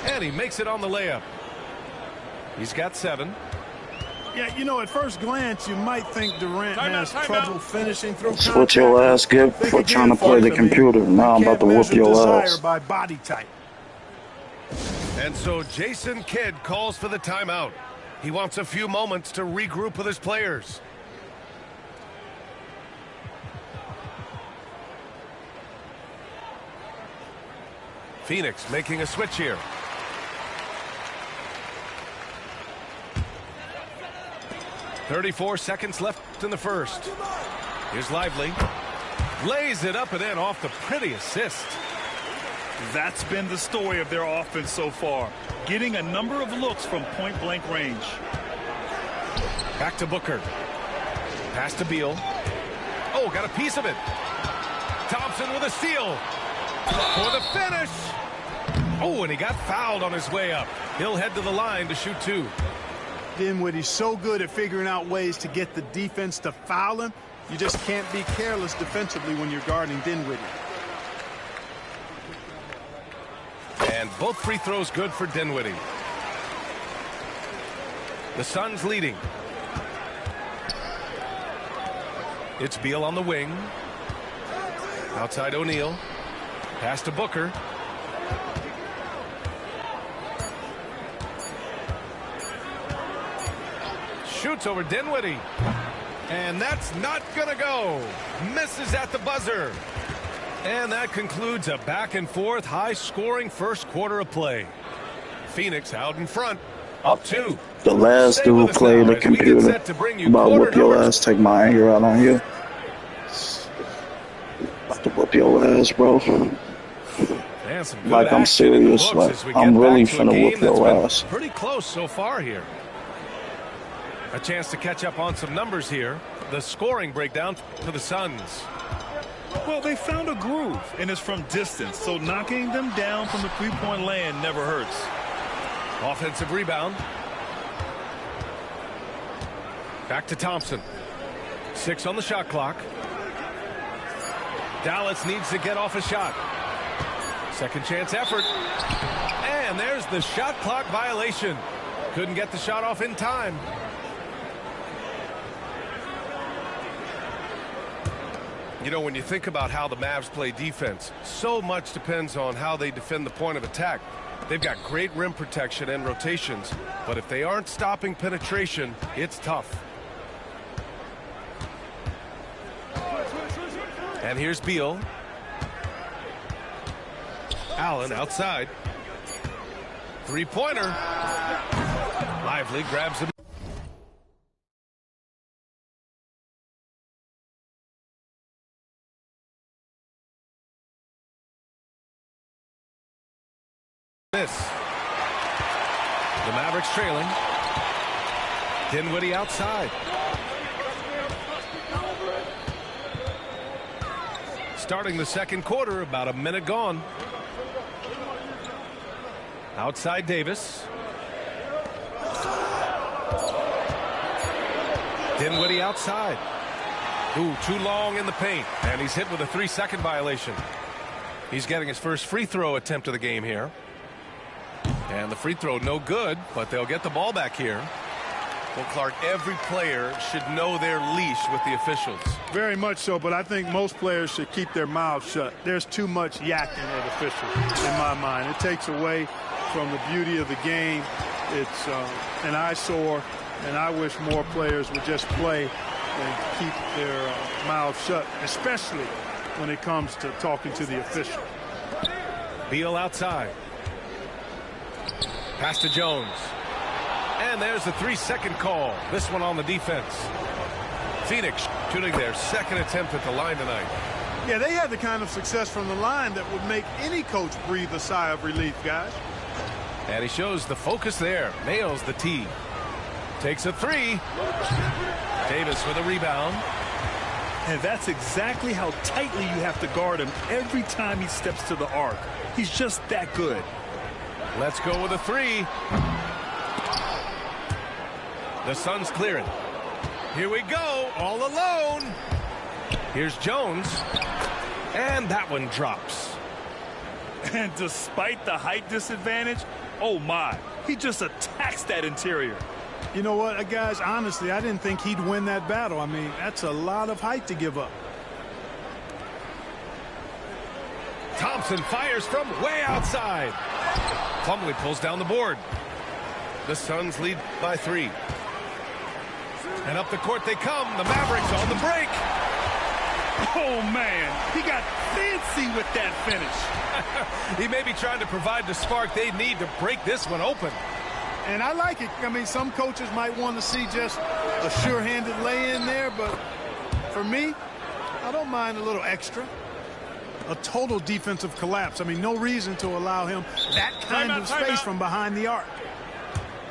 And he makes it on the layup. He's got 7. Yeah, you know, at first glance, you might think Durant has trouble finishing through contact. That's what your ass get for trying to play the computer. Now I'm about to whoop your ass. By body type. And so Jason Kidd calls for the timeout. He wants a few moments to regroup with his players. Phoenix making a switch here. .34 seconds left in the first. Here's Lively. Lays it up and in off the pretty assist. That's been the story of their offense so far. Getting a number of looks from point-blank range. Back to Booker. Pass to Beal. Oh, got a piece of it. Thompson with a steal. For the finish. Oh, and he got fouled on his way up. He'll head to the line to shoot 2. Dinwiddie's so good at figuring out ways to get the defense to foul him. You just can't be careless defensively when you're guarding Dinwiddie. And both free throws good for Dinwiddie. The Suns leading. It's Beal on the wing. Outside O'Neal. Pass to Booker. Shoots over Dinwiddie. And that's not going to go. Misses at the buzzer. And that concludes a back-and-forth, high-scoring first quarter of play. Phoenix out in front. Up 2. The last dude played the computer. About whoop your ass, take my anger out on you. About to whoop your ass, bro. Like I'm serious. Like I'm really finna whoop your ass. Pretty close so far here. A chance to catch up on some numbers here. The scoring breakdown to the Suns. Well, they found a groove, and it's from distance, so knocking them down from the three-point land never hurts. Offensive rebound. Back to Thompson. 6 on the shot clock. Dallas needs to get off a shot. Second chance effort. And there's the shot clock violation. Couldn't get the shot off in time. You know, when you think about how the Mavs play defense, so much depends on how they defend the point of attack. They've got great rim protection and rotations, but if they aren't stopping penetration, it's tough. And here's Beal. Allen outside. Three-pointer. Lively grabs him. This. The Mavericks trailing. Dinwiddie outside. Starting the second quarter, about a minute gone. Outside Davis. Dinwiddie outside. Ooh, too long in the paint. And he's hit with a 3-second violation. He's getting his first free throw attempt of the game here. And the free throw no good, but they'll get the ball back here. Well, Clark, every player should know their leash with the officials. Very much so, but I think most players should keep their mouths shut. There's too much yakking at officials, in my mind. It takes away from the beauty of the game. It's an eyesore, and I wish more players would just play and keep their mouths shut, especially when it comes to talking to the official. Beal outside. Pass to Jones. And there's the 3-second call. This one on the defense. Phoenix shooting their second attempt at the line tonight. Yeah, they had the kind of success from the line that would make any coach breathe a sigh of relief, guys. And he shows the focus there. Nails the tee. Takes a 3. Davis with a rebound. And that's exactly how tightly you have to guard him every time he steps to the arc. He's just that good. Let's go with a 3. The Suns clearing. Here we go, all alone. Here's Jones. And that one drops. And despite the height disadvantage, oh my, he just attacks that interior. You know what, guys, honestly, I didn't think he'd win that battle. I mean, that's a lot of height to give up. Thompson fires from way outside. Plumlee pulls down the board. The Suns lead by 3. And up the court they come. The Mavericks on the break. Oh, man. He got fancy with that finish. He may be trying to provide the spark they need to break this one open. And I like it. I mean, some coaches might want to see just a sure-handed lay-in there, but for me, I don't mind a little extra. A total defensive collapse. I mean, no reason to allow him that kind of space from behind the arc.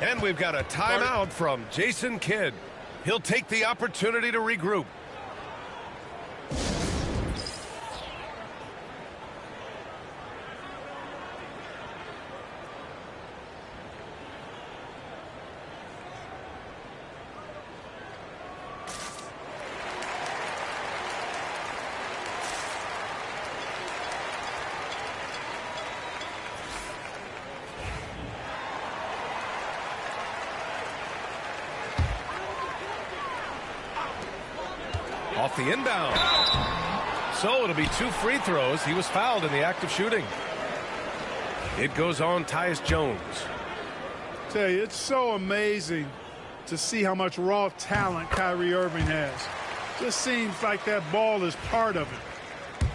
And we've got a timeout from Jason Kidd. He'll take the opportunity to regroup. Off the inbound. So it'll be 2 free throws. He was fouled in the act of shooting. It goes on Tyus Jones. Tell you, it's so amazing to see how much raw talent Kyrie Irving has. Just seems like that ball is part of it.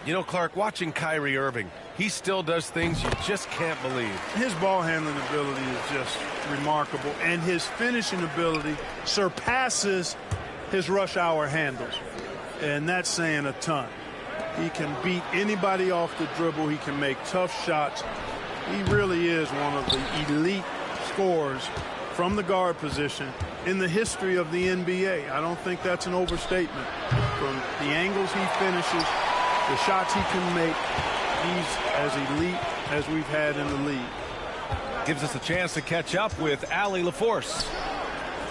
You know, Clark, watching Kyrie Irving, he still does things you just can't believe. His ball handling ability is just remarkable, and his finishing ability surpasses his rush hour handles, and that's saying a ton. He can beat anybody off the dribble. He can make tough shots. He really is one of the elite scorers from the guard position in the history of the NBA. I don't think that's an overstatement. From the angles he finishes, the shots he can make, he's as elite as we've had in the league. Gives us a chance to catch up with Allie LaForce.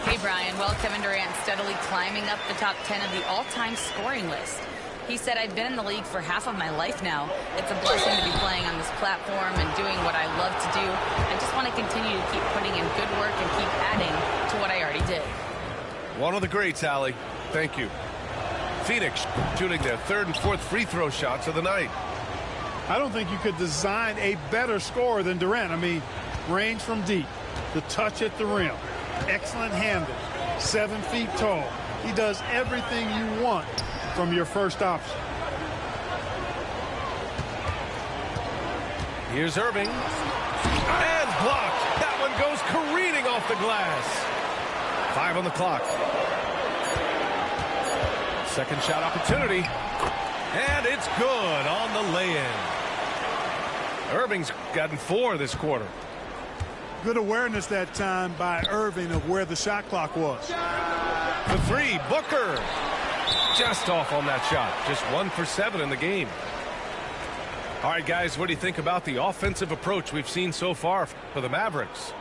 Hey, Brian. Well, Kevin Durant steadily climbing up the top 10 of the all-time scoring list. He said, I've been in the league for half of my life now. It's a blessing to be playing on this platform and doing what I love to do. I just want to continue to keep putting in good work and keep adding to what I already did. One of the greats, Allie. Thank you. Phoenix shooting their 3rd and 4th free throw shots of the night. I don't think you could design a better scorer than Durant. I mean, range from deep, the touch at the rim, excellent handles, 7 feet tall. He does everything you want from your first option. Here's Irving. And blocked. That one goes careening off the glass. 5 on the clock. Second shot opportunity. And it's good on the lay-in. Irving's gotten 4 this quarter. Good awareness that time by Irving of where the shot clock was. The 3, Booker. Just off on that shot. Just 1 for 7 in the game. All right, guys, what do you think about the offensive approach we've seen so far for the Mavericks?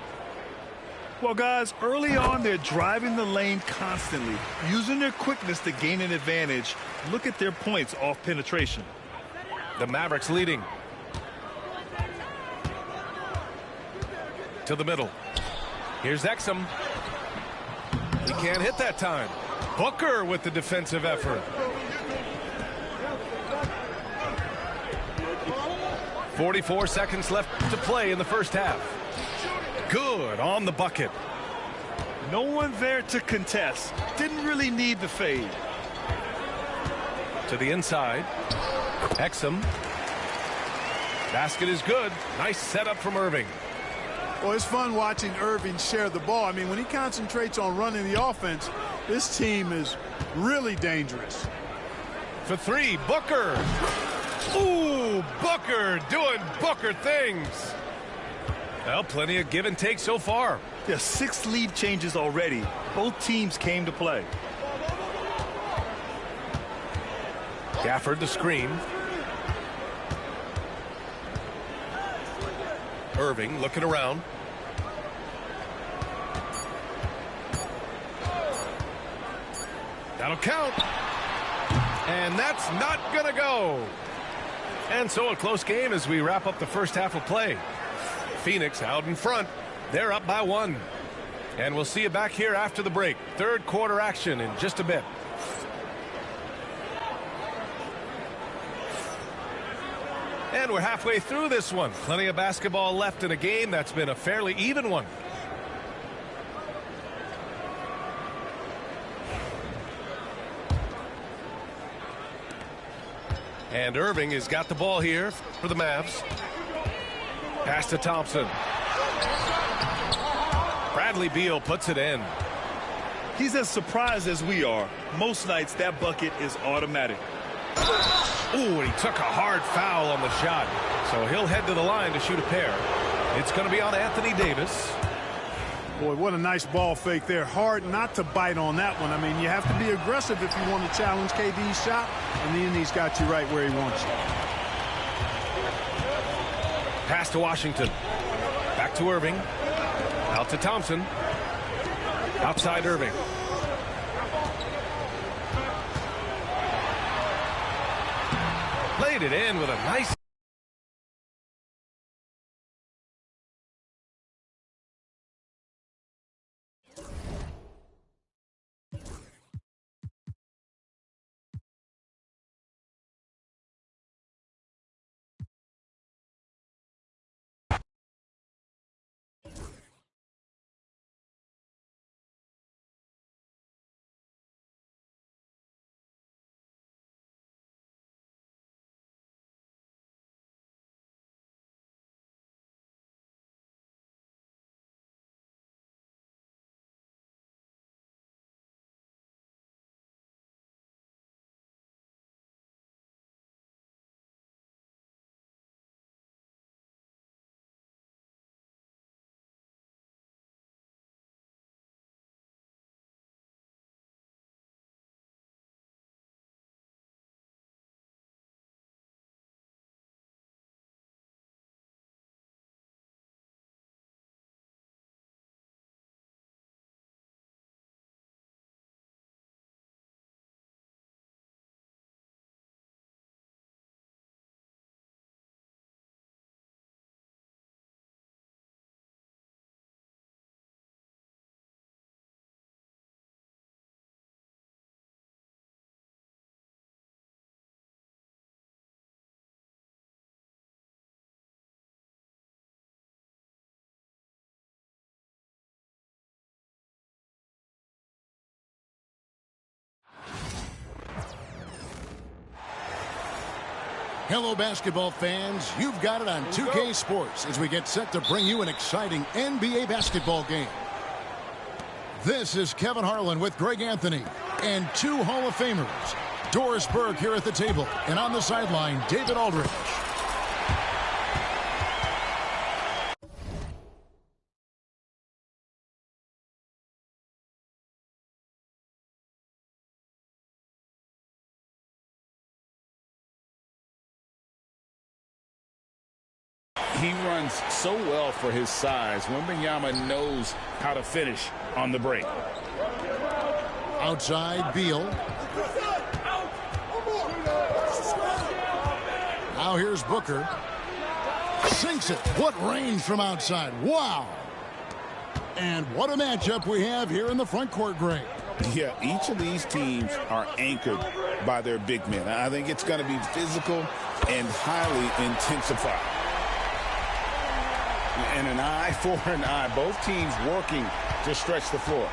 Well, guys, early on, they're driving the lane constantly, using their quickness to gain an advantage. Look at their points off penetration. The Mavericks leading. To the middle. Here's Exum. He can't hit that time. Booker with the defensive effort. 44 seconds left to play in the first half. Good on the bucket. No one there to contest. Didn't really need the fade. To the inside. Exum. Basket is good. Nice setup from Irving. Well, it's fun watching Irving share the ball. I mean, when he concentrates on running the offense, this team is really dangerous. For 3, Booker. Ooh, Booker doing Booker things. Well, plenty of give and take so far. Yeah, 6 lead changes already. Both teams came to play. Gafford the screen. Irving looking around. That'll count. And that's not going to go. And so a close game as we wrap up the first half of play. Phoenix out in front. They're up by 1. And we'll see you back here after the break. Third quarter action in just a bit. And we're halfway through this one. Plenty of basketball left in a game that's been a fairly even one. And Irving has got the ball here for the Mavs. Pass to Thompson. Bradley Beal puts it in. He's as surprised as we are. Most nights that bucket is automatic. Ooh, and he took a hard foul on the shot. So he'll head to the line to shoot a pair. It's going to be on Anthony Davis. Boy, what a nice ball fake there. Hard not to bite on that one. I mean, you have to be aggressive if you want to challenge KD's shot, and then he's got you right where he wants you. Pass to Washington. Back to Irving. Out to Thompson. Outside Irving. Laid it in with a nice Hello, basketball fans. You've got it on 2K Sports as we get set to bring you an exciting NBA basketball game. This is Kevin Harlan with Greg Anthony and 2 Hall of Famers. Doris Burke here at the table, and on the sideline, David Aldridge. He runs so well for his size. Wembanyama knows how to finish on the break. Outside, Beal. Now here's Booker. Sinks it. What range from outside. Wow. And what a matchup we have here in the front court, Greg. Yeah, each of these teams are anchored by their big men. I think it's going to be physical and highly intensified. And an eye for an eye. Both teams working to stretch the floor.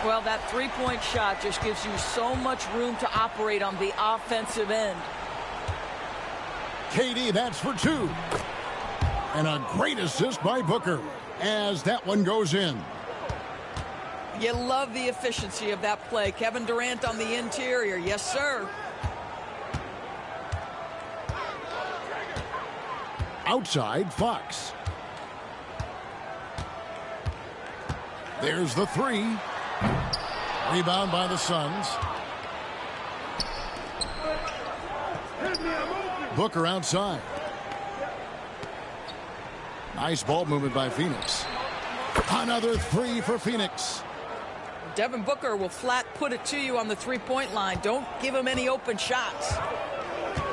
Well, that three-point shot just gives you so much room to operate on the offensive end. KD, that's for 2. And a great assist by Booker as that one goes in. You love the efficiency of that play. Kevin Durant on the interior. Yes, sir. Outside, Fox. There's the 3. Rebound by the Suns. Booker outside. Nice ball movement by Phoenix. Another 3 for Phoenix. Devin Booker will flat put it to you on the three-point line. Don't give him any open shots.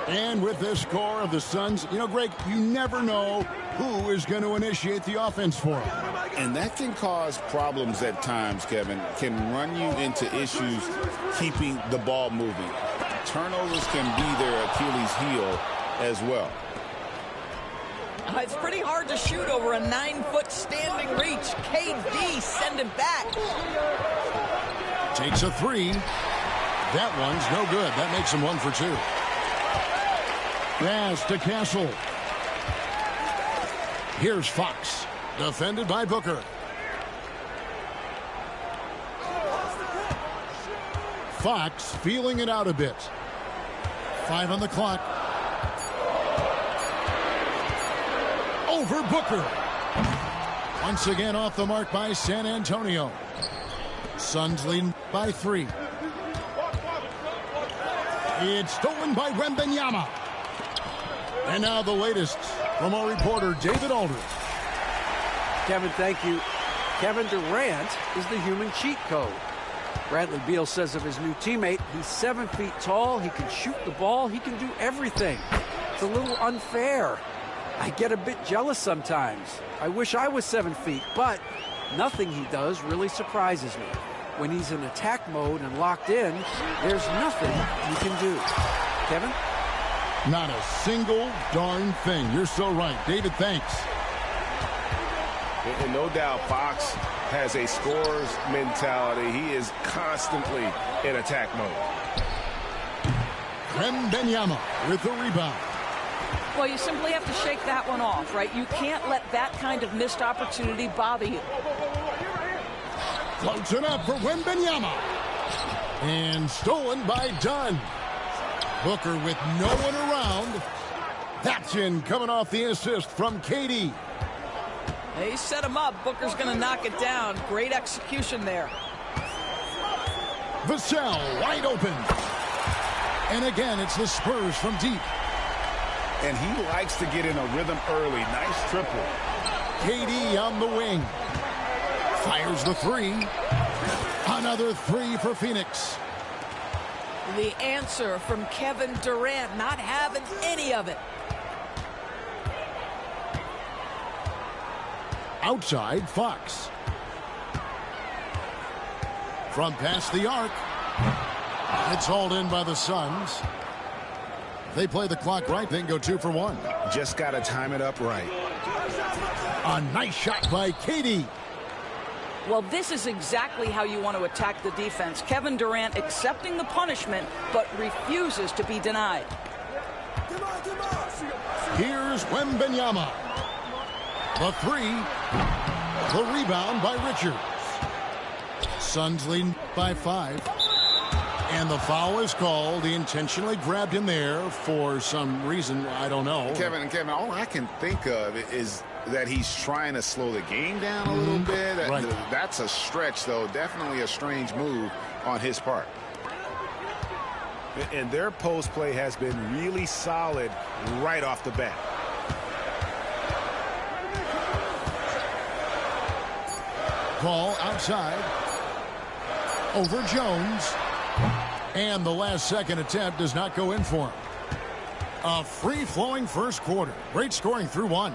And with this score of the Suns, you know, Greg, you never know who is going to initiate the offense for them. And that can cause problems at times, Kevin. Can run you into issues keeping the ball moving. Turnovers can be their Achilles heel as well. It's pretty hard to shoot over a 9-foot standing reach. KD send it back. Takes a 3. That one's no good. That makes him 1 for 2. Pass to Castle. Here's Fox. Defended by Booker. Fox feeling it out a bit. 5 on the clock. Over Booker. Once again off the mark by San Antonio. Suns leading by 3. It's stolen by Wembanyama. And now the latest from our reporter, David Aldridge. Kevin, thank you. Kevin Durant is the human cheat code. Bradley Beal says of his new teammate, he's 7 feet tall, he can shoot the ball, he can do everything. It's a little unfair. I get a bit jealous sometimes. I wish I was 7 feet, but nothing he does really surprises me. When he's in attack mode and locked in, there's nothing you can do. Kevin? Not a single darn thing. You're so right. David, thanks. And no doubt Fox has a scorer's mentality. He is constantly in attack mode. Wembanyama with the rebound. Well, you simply have to shake that one off, right? You can't let that kind of missed opportunity bother you. Floats it up for Wembanyama. And stolen by Dunn. Booker with no one around. That's in, coming off the assist from KD. He set him up. Booker's going to knock it down. Great execution there. Vassell wide open. And again, it's the Spurs from deep. And he likes to get in a rhythm early. Nice triple. KD on the wing. Fires the 3. Another 3 for Phoenix. The answer from Kevin Durant, not having any of it. Outside, Fox. From past the arc. It's hauled in by the Suns. They play the clock right, then go 2 for 1. Just got to time it up right. A nice shot by KD. Well, this is exactly how you want to attack the defense. Kevin Durant accepting the punishment, but refuses to be denied. Here's Wembanyama. The three. The rebound by Richards. Suns leading by 5. And the foul is called. He intentionally grabbed him there for some reason. I don't know. Kevin, all I can think of is that he's trying to slow the game down a little bit. Right. That's a stretch, though. Definitely a strange move on his part. And their post play has been really solid right off the bat. Call outside. Over Jones. And the last second attempt does not go in for him. A free-flowing first quarter. Great scoring through 1.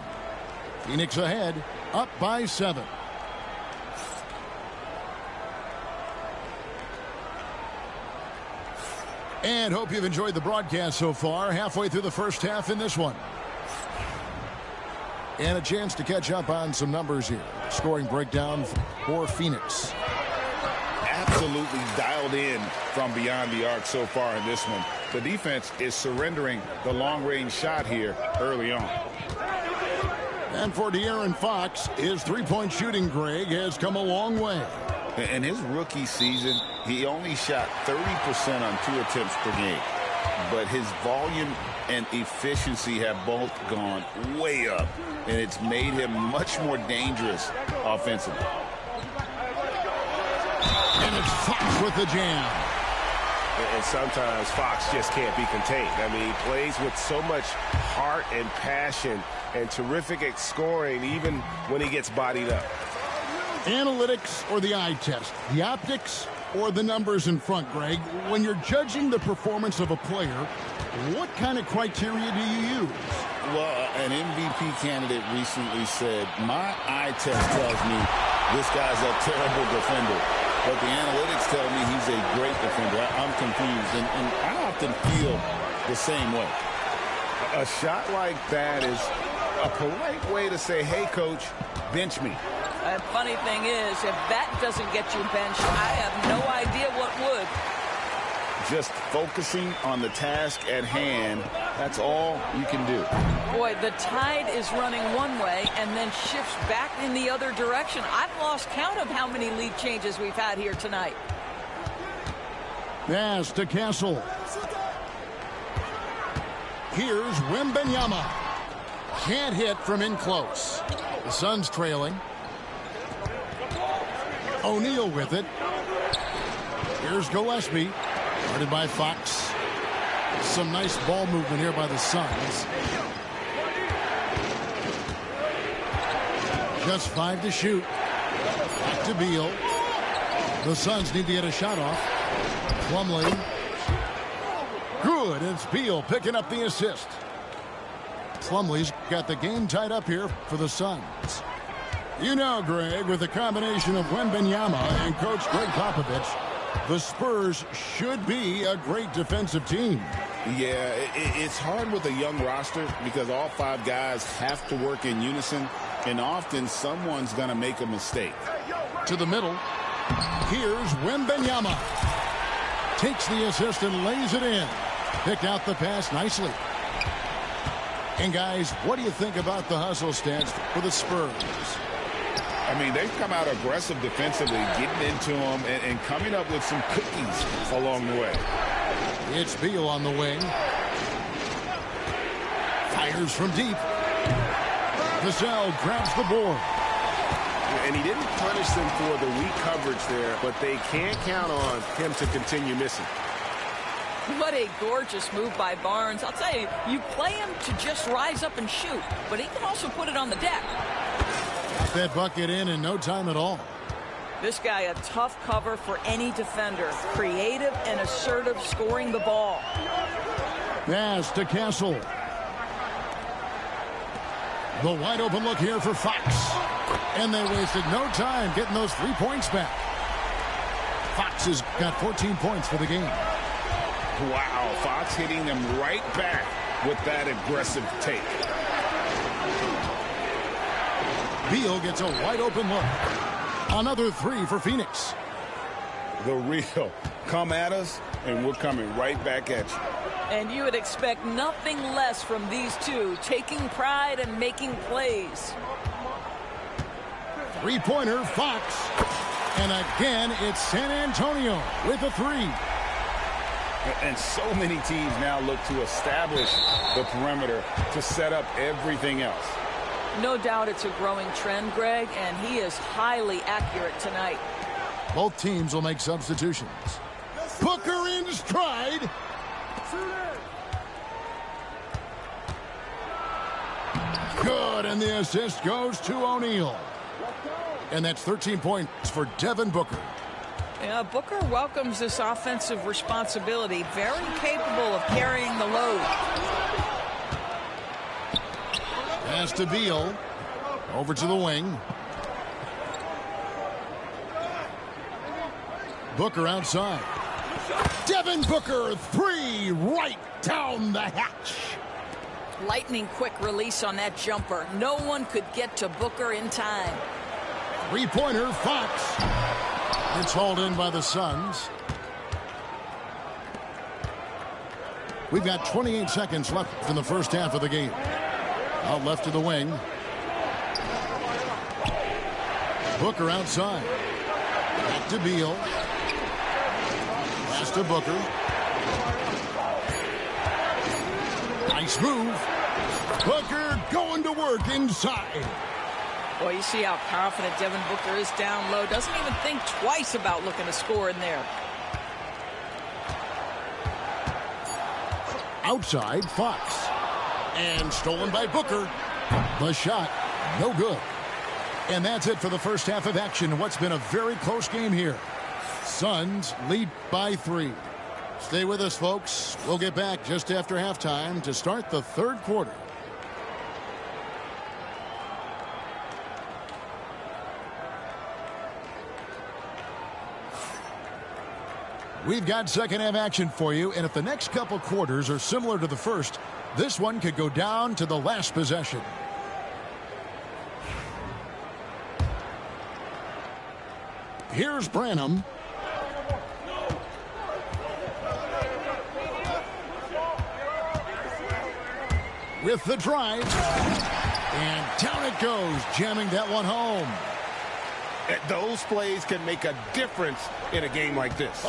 Phoenix ahead, up by 7. And hope you've enjoyed the broadcast so far. Halfway through the first half in this one. And a chance to catch up on some numbers here. Scoring breakdown for Phoenix. Absolutely dialed in from beyond the arc so far in this one. The defense is surrendering the long-range shot here early on. And for De'Aaron Fox, his three-point shooting, Greg, has come a long way. In his rookie season, he only shot 30% on 2 attempts per game. But his volume and efficiency have both gone way up, and it's made him much more dangerous offensively. And it's Fox with the jam. And sometimes Fox just can't be contained. I mean, he plays with so much heart and passion and terrific at scoring even when he gets bodied up. Analytics or the eye test? The optics or the numbers in front, Greg? When you're judging the performance of a player, what kind of criteria do you use? Well, an MVP candidate recently said, my eye test tells me this guy's a terrible defender. But the analytics tell me he's a great defender. I'm confused, and I often feel the same way. A shot like that is a polite way to say, hey, coach, bench me. The funny thing is, if that doesn't get you benched, I have no idea what would. Just focusing on the task at hand, that's all you can do. Boy, the tide is running one way and then shifts back in the other direction. I've lost count of how many lead changes we've had here tonight. Pass to Castle. Here's Wembanyama. Can't hit from in close. The Suns trailing. O'Neal with it. Here's Gillespie. Guarded by Fox. Some nice ball movement here by the Suns. Just 5 to shoot. Back to Beal. The Suns need to get a shot off. Plumlee. Good. It's Beal picking up the assist. Plumlee's got the game tied up here for the Suns. You know, Greg, with the combination of Wembanyama and Coach Greg Popovich, the Spurs should be a great defensive team. Yeah, it's hard with a young roster because all 5 guys have to work in unison, and often someone's going to make a mistake. To the middle. Here's Wembanyama. Takes the assist and lays it in. Picked out the pass nicely. And, guys, what do you think about the hustle stance for the Spurs? I mean, they've come out aggressive defensively, getting into them and coming up with some cookies along the way. It's Beal on the wing. Fires from deep. Vassell grabs the board. And he didn't punish them for the weak coverage there, but they can't count on him to continue missing. What a gorgeous move by Barnes. I'll tell you, you play him to just rise up and shoot, but he can also put it on the deck. Got that bucket in no time at all. This guy, a tough cover for any defender. Creative and assertive scoring the ball. Pass to Castle. The wide open look here for Fox. And they wasted no time getting those 3 points back. Fox has got 14 points for the game. Wow, Fox hitting them right back with that aggressive take. Beal gets a wide open look. Another 3 for Phoenix. The real come at us and we're coming right back at you. And you would expect nothing less from these two, taking pride and making plays. Three-pointer, Fox. And again, it's San Antonio with a three. And so many teams now look to establish the perimeter to set up everything else. No doubt it's a growing trend, Greg, and he is highly accurate tonight. Both teams will make substitutions. Booker in stride. Good, and the assist goes to O'Neal. And that's 13 points for Devin Booker. Yeah, Booker welcomes this offensive responsibility. Very capable of carrying the load. Pass to Beal. Over to the wing. Booker outside. Devin Booker, three, right down the hatch. Lightning quick release on that jumper. No one could get to Booker in time. Three-pointer, Fox. It's hauled in by the Suns. We've got 28 seconds left in the first half of the game. Out left to the wing. Booker outside. Back to Beal. Pass to Booker. Nice move. Booker going to work inside. Boy, you see how confident Devin Booker is down low. Doesn't even think twice about looking to score in there. Outside, Fox. And stolen by Booker. The shot, no good. And that's it for the first half of action. What's been a very close game here. Suns lead by 3. Stay with us, folks. We'll get back just after halftime to start the third quarter. We've got second half action for you, and if the next couple quarters are similar to the first, this one could go down to the last possession. Here's Branham. With the drive. And down it goes, jamming that one home. Those plays can make a difference in a game like this.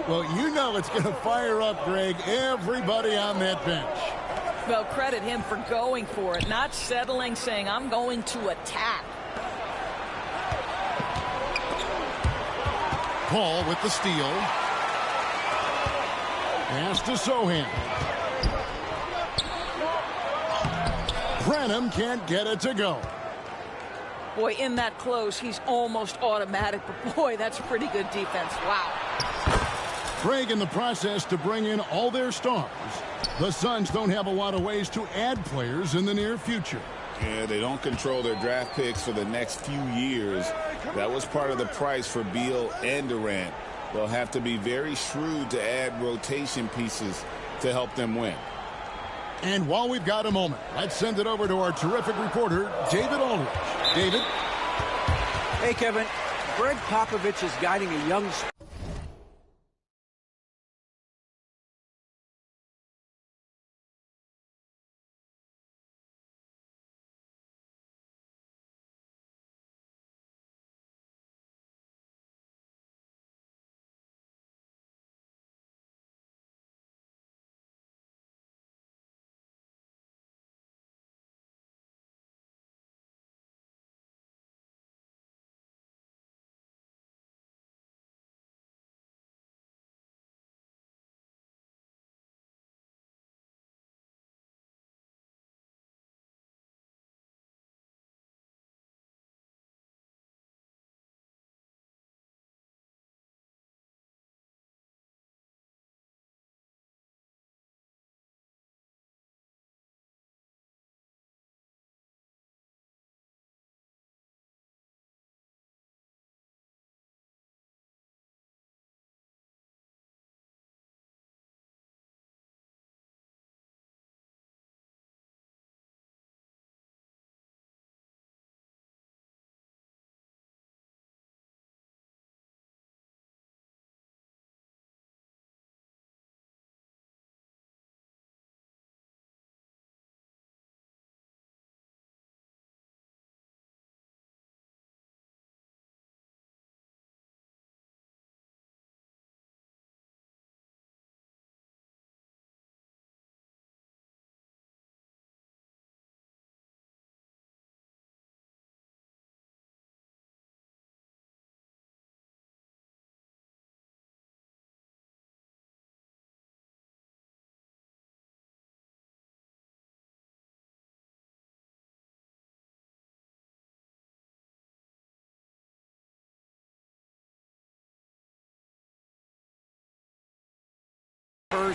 Well, you know it's going to fire up, Greg, everybody on that bench. Well, credit him for going for it, not settling, saying, I'm going to attack. Paul with the steal. Pass to Sohan. Branham can't get it to go. Boy, in that close, he's almost automatic. But, boy, that's pretty good defense. Wow. Craig in the process to bring in all their stars. The Suns don't have a lot of ways to add players in the near future. Yeah, they don't control their draft picks for the next few years. That was part of the price for Beal and Durant. They'll have to be very shrewd to add rotation pieces to help them win. And while we've got a moment, let's send it over to our terrific reporter, David Aldridge. David? Hey, Kevin. Greg Popovich is guiding a young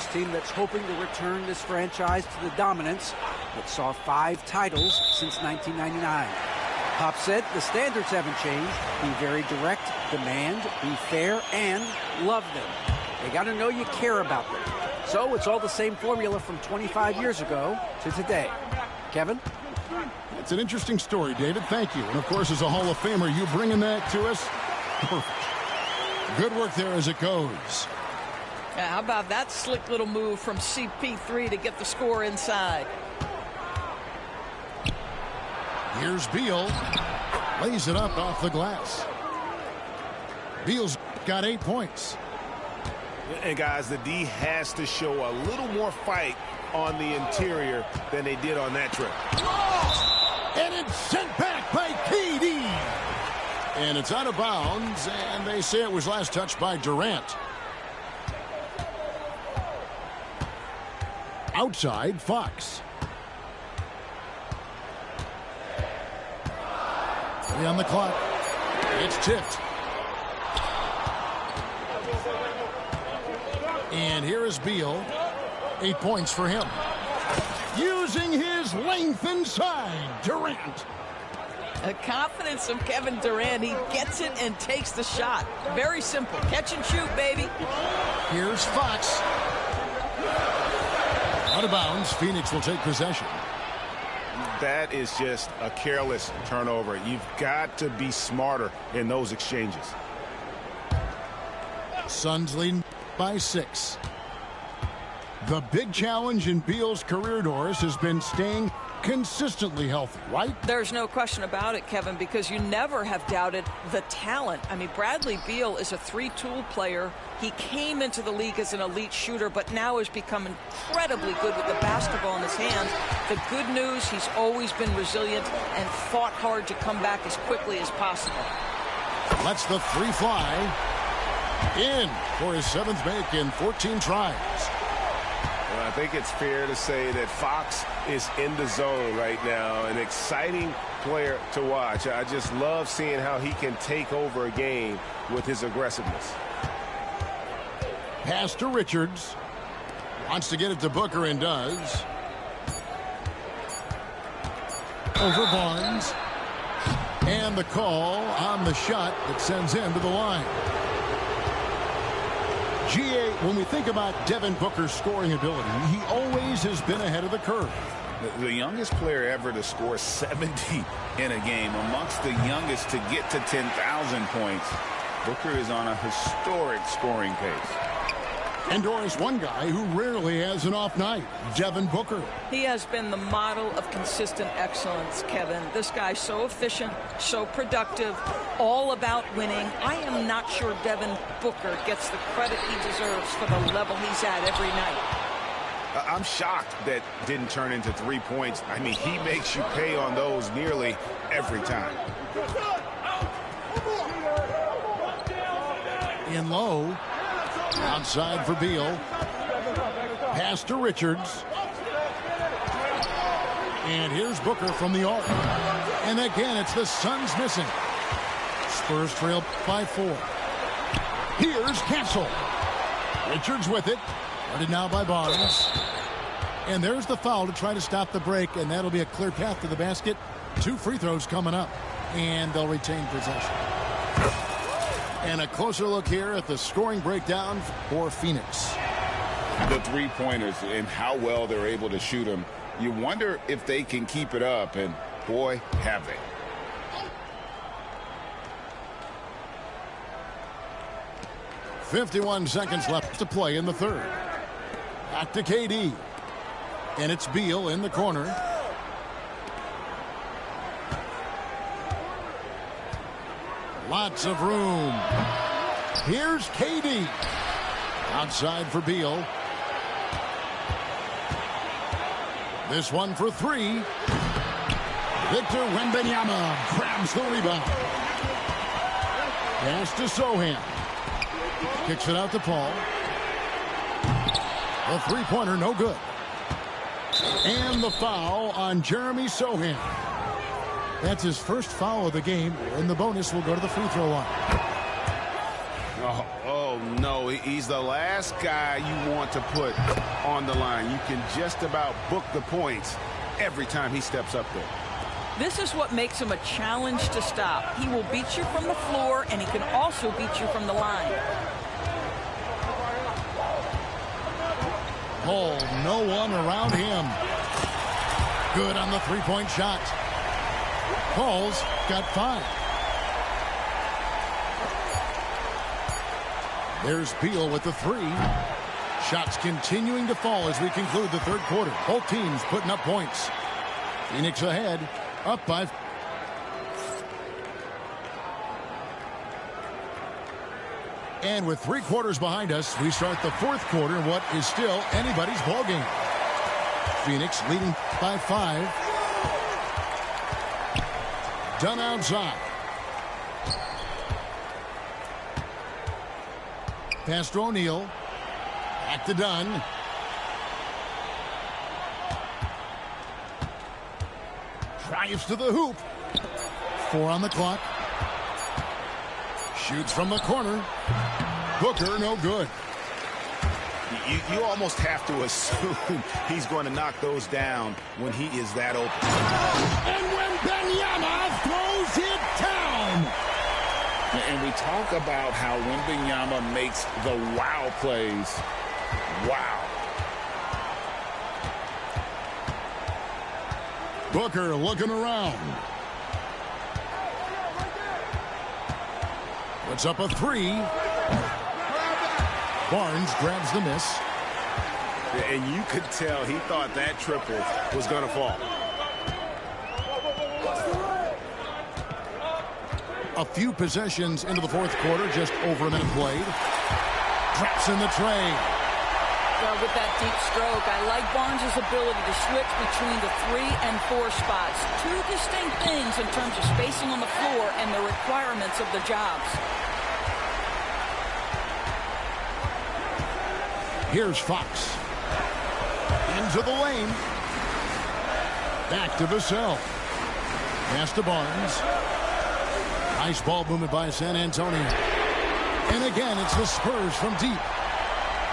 Lakers team that's hoping to return this franchise to the dominance that saw 5 titles since 1999. Pop said the standards haven't changed. Be very direct, demand, be fair, and love them. They got to know you care about them. So it's all the same formula from 25 years ago to today. Kevin? It's an interesting story, David. Thank you. And, of course, as a Hall of Famer, you bringing that to us? Perfect. Good work there as it goes. Yeah, how about that slick little move from CP3 to get the score inside? Here's Beal. Lays it up off the glass. Beal's got 8 points. And, guys, the D has to show a little more fight on the interior than they did on that trip. And it's sent back by KD. And it's out of bounds, and they say it was last touched by Durant. Outside, Fox. 3 on the clock. It's tipped. And here is Beal. 8 points for him. Using his length inside, Durant. The confidence of Kevin Durant. He gets it and takes the shot. Very simple. Catch and shoot, baby. Here's Fox. Out of bounds. Phoenix will take possession. That is just a careless turnover. You've got to be smarter in those exchanges. Suns leading by 6. The big challenge in Beal's career, Doris, has been staying consistently healthy, right? There's no question about it, Kevin, because you never have doubted the talent. I mean, Bradley Beal is a 3-tool player. He came into the league as an elite shooter, but now has become incredibly good with the basketball in his hands. The good news, he's always been resilient and fought hard to come back as quickly as possible. Lets the 3 fly. In for his 7th make in 14 tries. Well, I think it's fair to say that Fox is in the zone right now. An exciting player to watch. I just love seeing how he can take over a game with his aggressiveness. Pass to Richards. Wants to get it to Booker and does. Over Barnes. And the call on the shot that sends him to the line. GA, when we think about Devin Booker's scoring ability, he always has been ahead of the curve. The youngest player ever to score 70 in a game, amongst the youngest to get to 10,000 points. Booker is on a historic scoring pace. And Doris, one guy who rarely has an off night, Devin Booker. He has been the model of consistent excellence, Kevin. This guy's so efficient, so productive, all about winning. I am not sure Devin Booker gets the credit he deserves for the level he's at every night. I'm shocked that didn't turn into 3 points. I mean, he makes you pay on those nearly every time. In low. Outside for Beal. Pass to Richards. And here's Booker from the arc. And again, it's the Suns missing. Spurs trail by 4. Here's Castle. Richards with it. Guarded now by Barnes. And there's the foul to try to stop the break, and that'll be a clear path to the basket. 2 free throws coming up, and they'll retain possession. And a closer look here at the scoring breakdown for Phoenix. The 3-pointers and how well they're able to shoot them. You wonder if they can keep it up, and boy, have they. .51 seconds left to play in the third. Back to KD. And it's Beal in the corner. Lots of room. Here's KD. Outside for Beal. This one for 3. Victor Wembanyama grabs the rebound. Pass to Sohan. Kicks it out to Paul. The 3-pointer no good. And the foul on Jeremy Sohan. That's his first foul of the game, and the bonus will go to the free throw line. Oh, no, he's the last guy you want to put on the line. You can just about book the points every time he steps up there. This is what makes him a challenge to stop. He will beat you from the floor, and he can also beat you from the line. Paul, no one around him. Good on the three-point shot. Paul's got 5. There's Beal with the 3. Shots continuing to fall as we conclude the third quarter. Both teams putting up points. Phoenix ahead, up by. And with 3 quarters behind us, we start the fourth quarter in what is still anybody's ballgame. Phoenix leading by 5. Dunn outside. Pass to O'Neal. Back to Dunn. Drives to the hoop. 4 on the clock. Shoots from the corner. Booker, no good. You almost have to assume he's going to knock those down when he is that open. And when Wembanyama throws it down. And we talk about how Wembanyama makes the wow plays. Wow. Booker looking around. Puts up a 3. Barnes grabs the miss. And you could tell he thought that triple was going to fall. A few possessions into the fourth quarter, just over a minute played. Traps in the tray. Well, with that deep stroke, I like Barnes' ability to switch between the 3 and 4 spots. 2 distinct things in terms of spacing on the floor and the requirements of the jobs. Here's Fox. Into the lane. Back to Vassell. Pass to Barnes. Nice ball movement by San Antonio. And again, it's the Spurs from deep.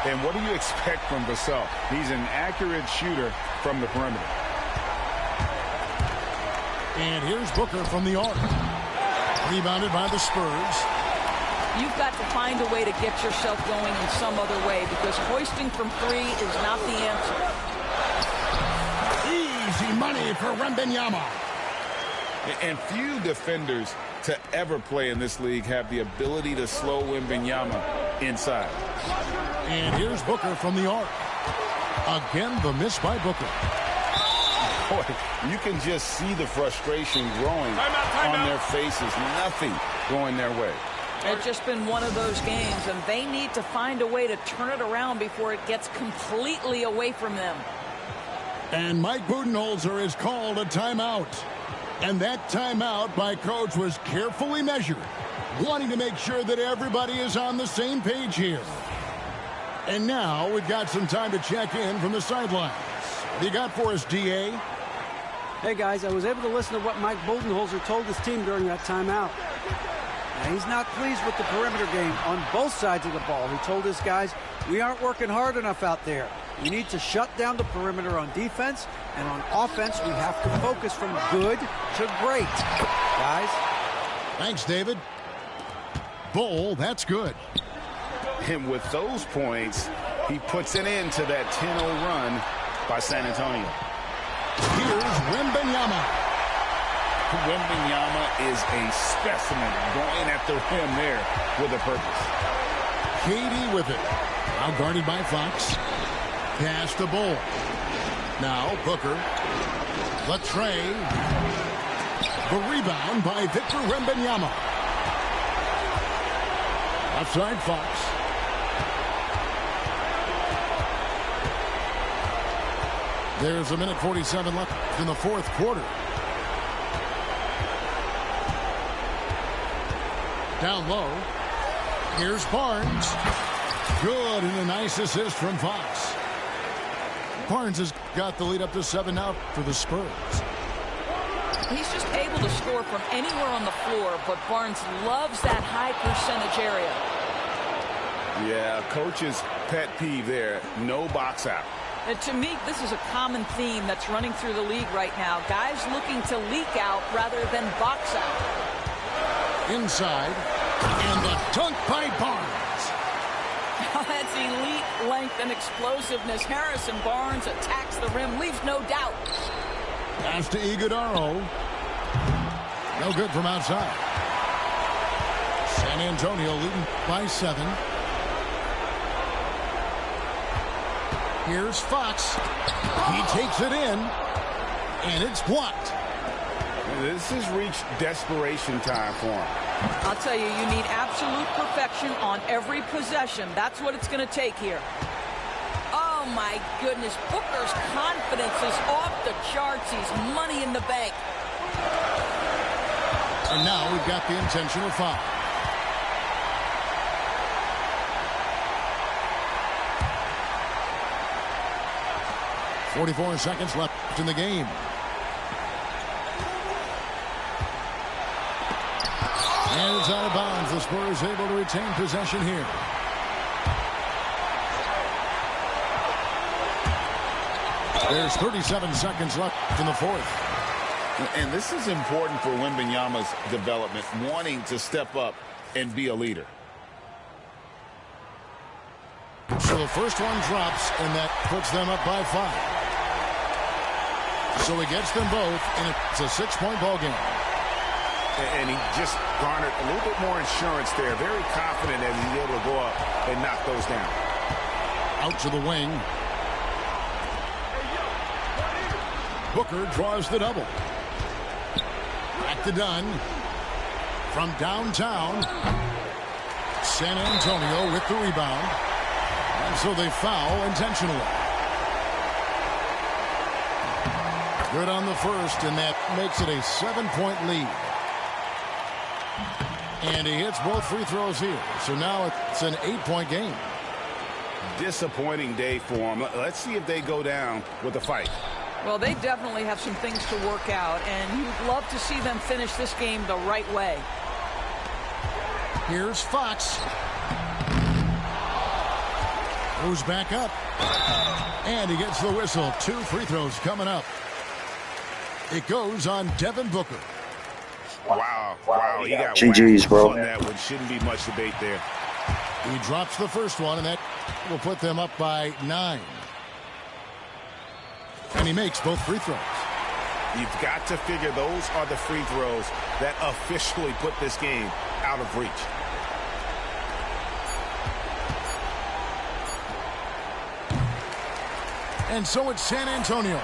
And what do you expect from Vassell? He's an accurate shooter from the perimeter. And here's Booker from the arc. Rebounded by the Spurs. You've got to find a way to get yourself going in some other way, because hoisting from 3 is not the answer. Easy money for Wembanyama. And few defenders to ever play in this league have the ability to slow Wembanyama inside. And here's Booker from the arc. Again, the miss by Booker. Boy, you can just see the frustration growing on their faces. Nothing going their way. It's just been one of those games, and they need to find a way to turn it around before it gets completely away from them. And Mike Budenholzer has called a timeout. And that timeout by Coach was carefully measured, wanting to make sure that everybody is on the same page here. And now we've got some time to check in from the sidelines. What do you got for us, D.A.? Hey, guys, I was able to listen to what Mike Budenholzer told his team during that timeout. Now, he's not pleased with the perimeter game on both sides of the ball. He told his guys, we aren't working hard enough out there. We need to shut down the perimeter on defense, and on offense, we have to focus from good to great. Guys? Thanks, David. Bull, that's good. And with those points, he puts an end to that 10-0 run by San Antonio. Here's Wembanyama. Wembanyama is a specimen going at the rim there with a purpose. KD with it. Now guarded by Fox. Pass to Bull. Now Booker. Latrey. The rebound by Victor Wembanyama. Outside Fox. There's a minute 47 left in the fourth quarter. Down low. Here's Barnes. Good, and a nice assist from Fox. Barnes has got the lead up to 7 now for the Spurs. He's just able to score from anywhere on the floor, but Barnes loves that high percentage area. Yeah, coach's pet peeve there. No box out. And to me, this is a common theme that's running through the league right now. Guys looking to leak out rather than box out. Inside. And the dunk by Barnes. That's elite length and explosiveness. Harrison Barnes attacks the rim, leaves no doubt. Pass to Iguodaro. No good from outside. San Antonio leading by 7. Here's Fox. He takes it in, and it's blocked. This has reached desperation time for him. I'll tell you, you need absolute perfection on every possession. That's what it's going to take here. Oh, my goodness. Booker's confidence is off the charts. He's money in the bank. And now we've got the intentional foul. .44 seconds left in the game. And it's out of bounds. The Spurs able to retain possession here. There's 37 seconds left in the fourth. And this is important for Wembanyama's development, wanting to step up and be a leader. So the first one drops, and that puts them up by 5. So he gets them both, and it's a 6-point ball game. And he just garnered a little bit more insurance there. Very confident that he's able to go up and knock those down. Out to the wing. Booker draws the double. Back to Dunn. From downtown. San Antonio with the rebound. And so they foul intentionally. Good on the first, and that makes it a 7-point lead. And he hits both free throws here. So now it's an 8-point game. Disappointing day for him. Let's see if they go down with a fight. Well, they definitely have some things to work out, and you'd love to see them finish this game the right way. Here's Fox. Goes back up. And he gets the whistle. 2 free throws coming up. It goes on Devin Booker. Wow. He got GG's, bro. on that one. Shouldn't be much debate there. He drops the first one, and that will put them up by 9. And he makes both free throws. You've got to figure those are the free throws that officially put this game out of reach. And so it's San Antonio.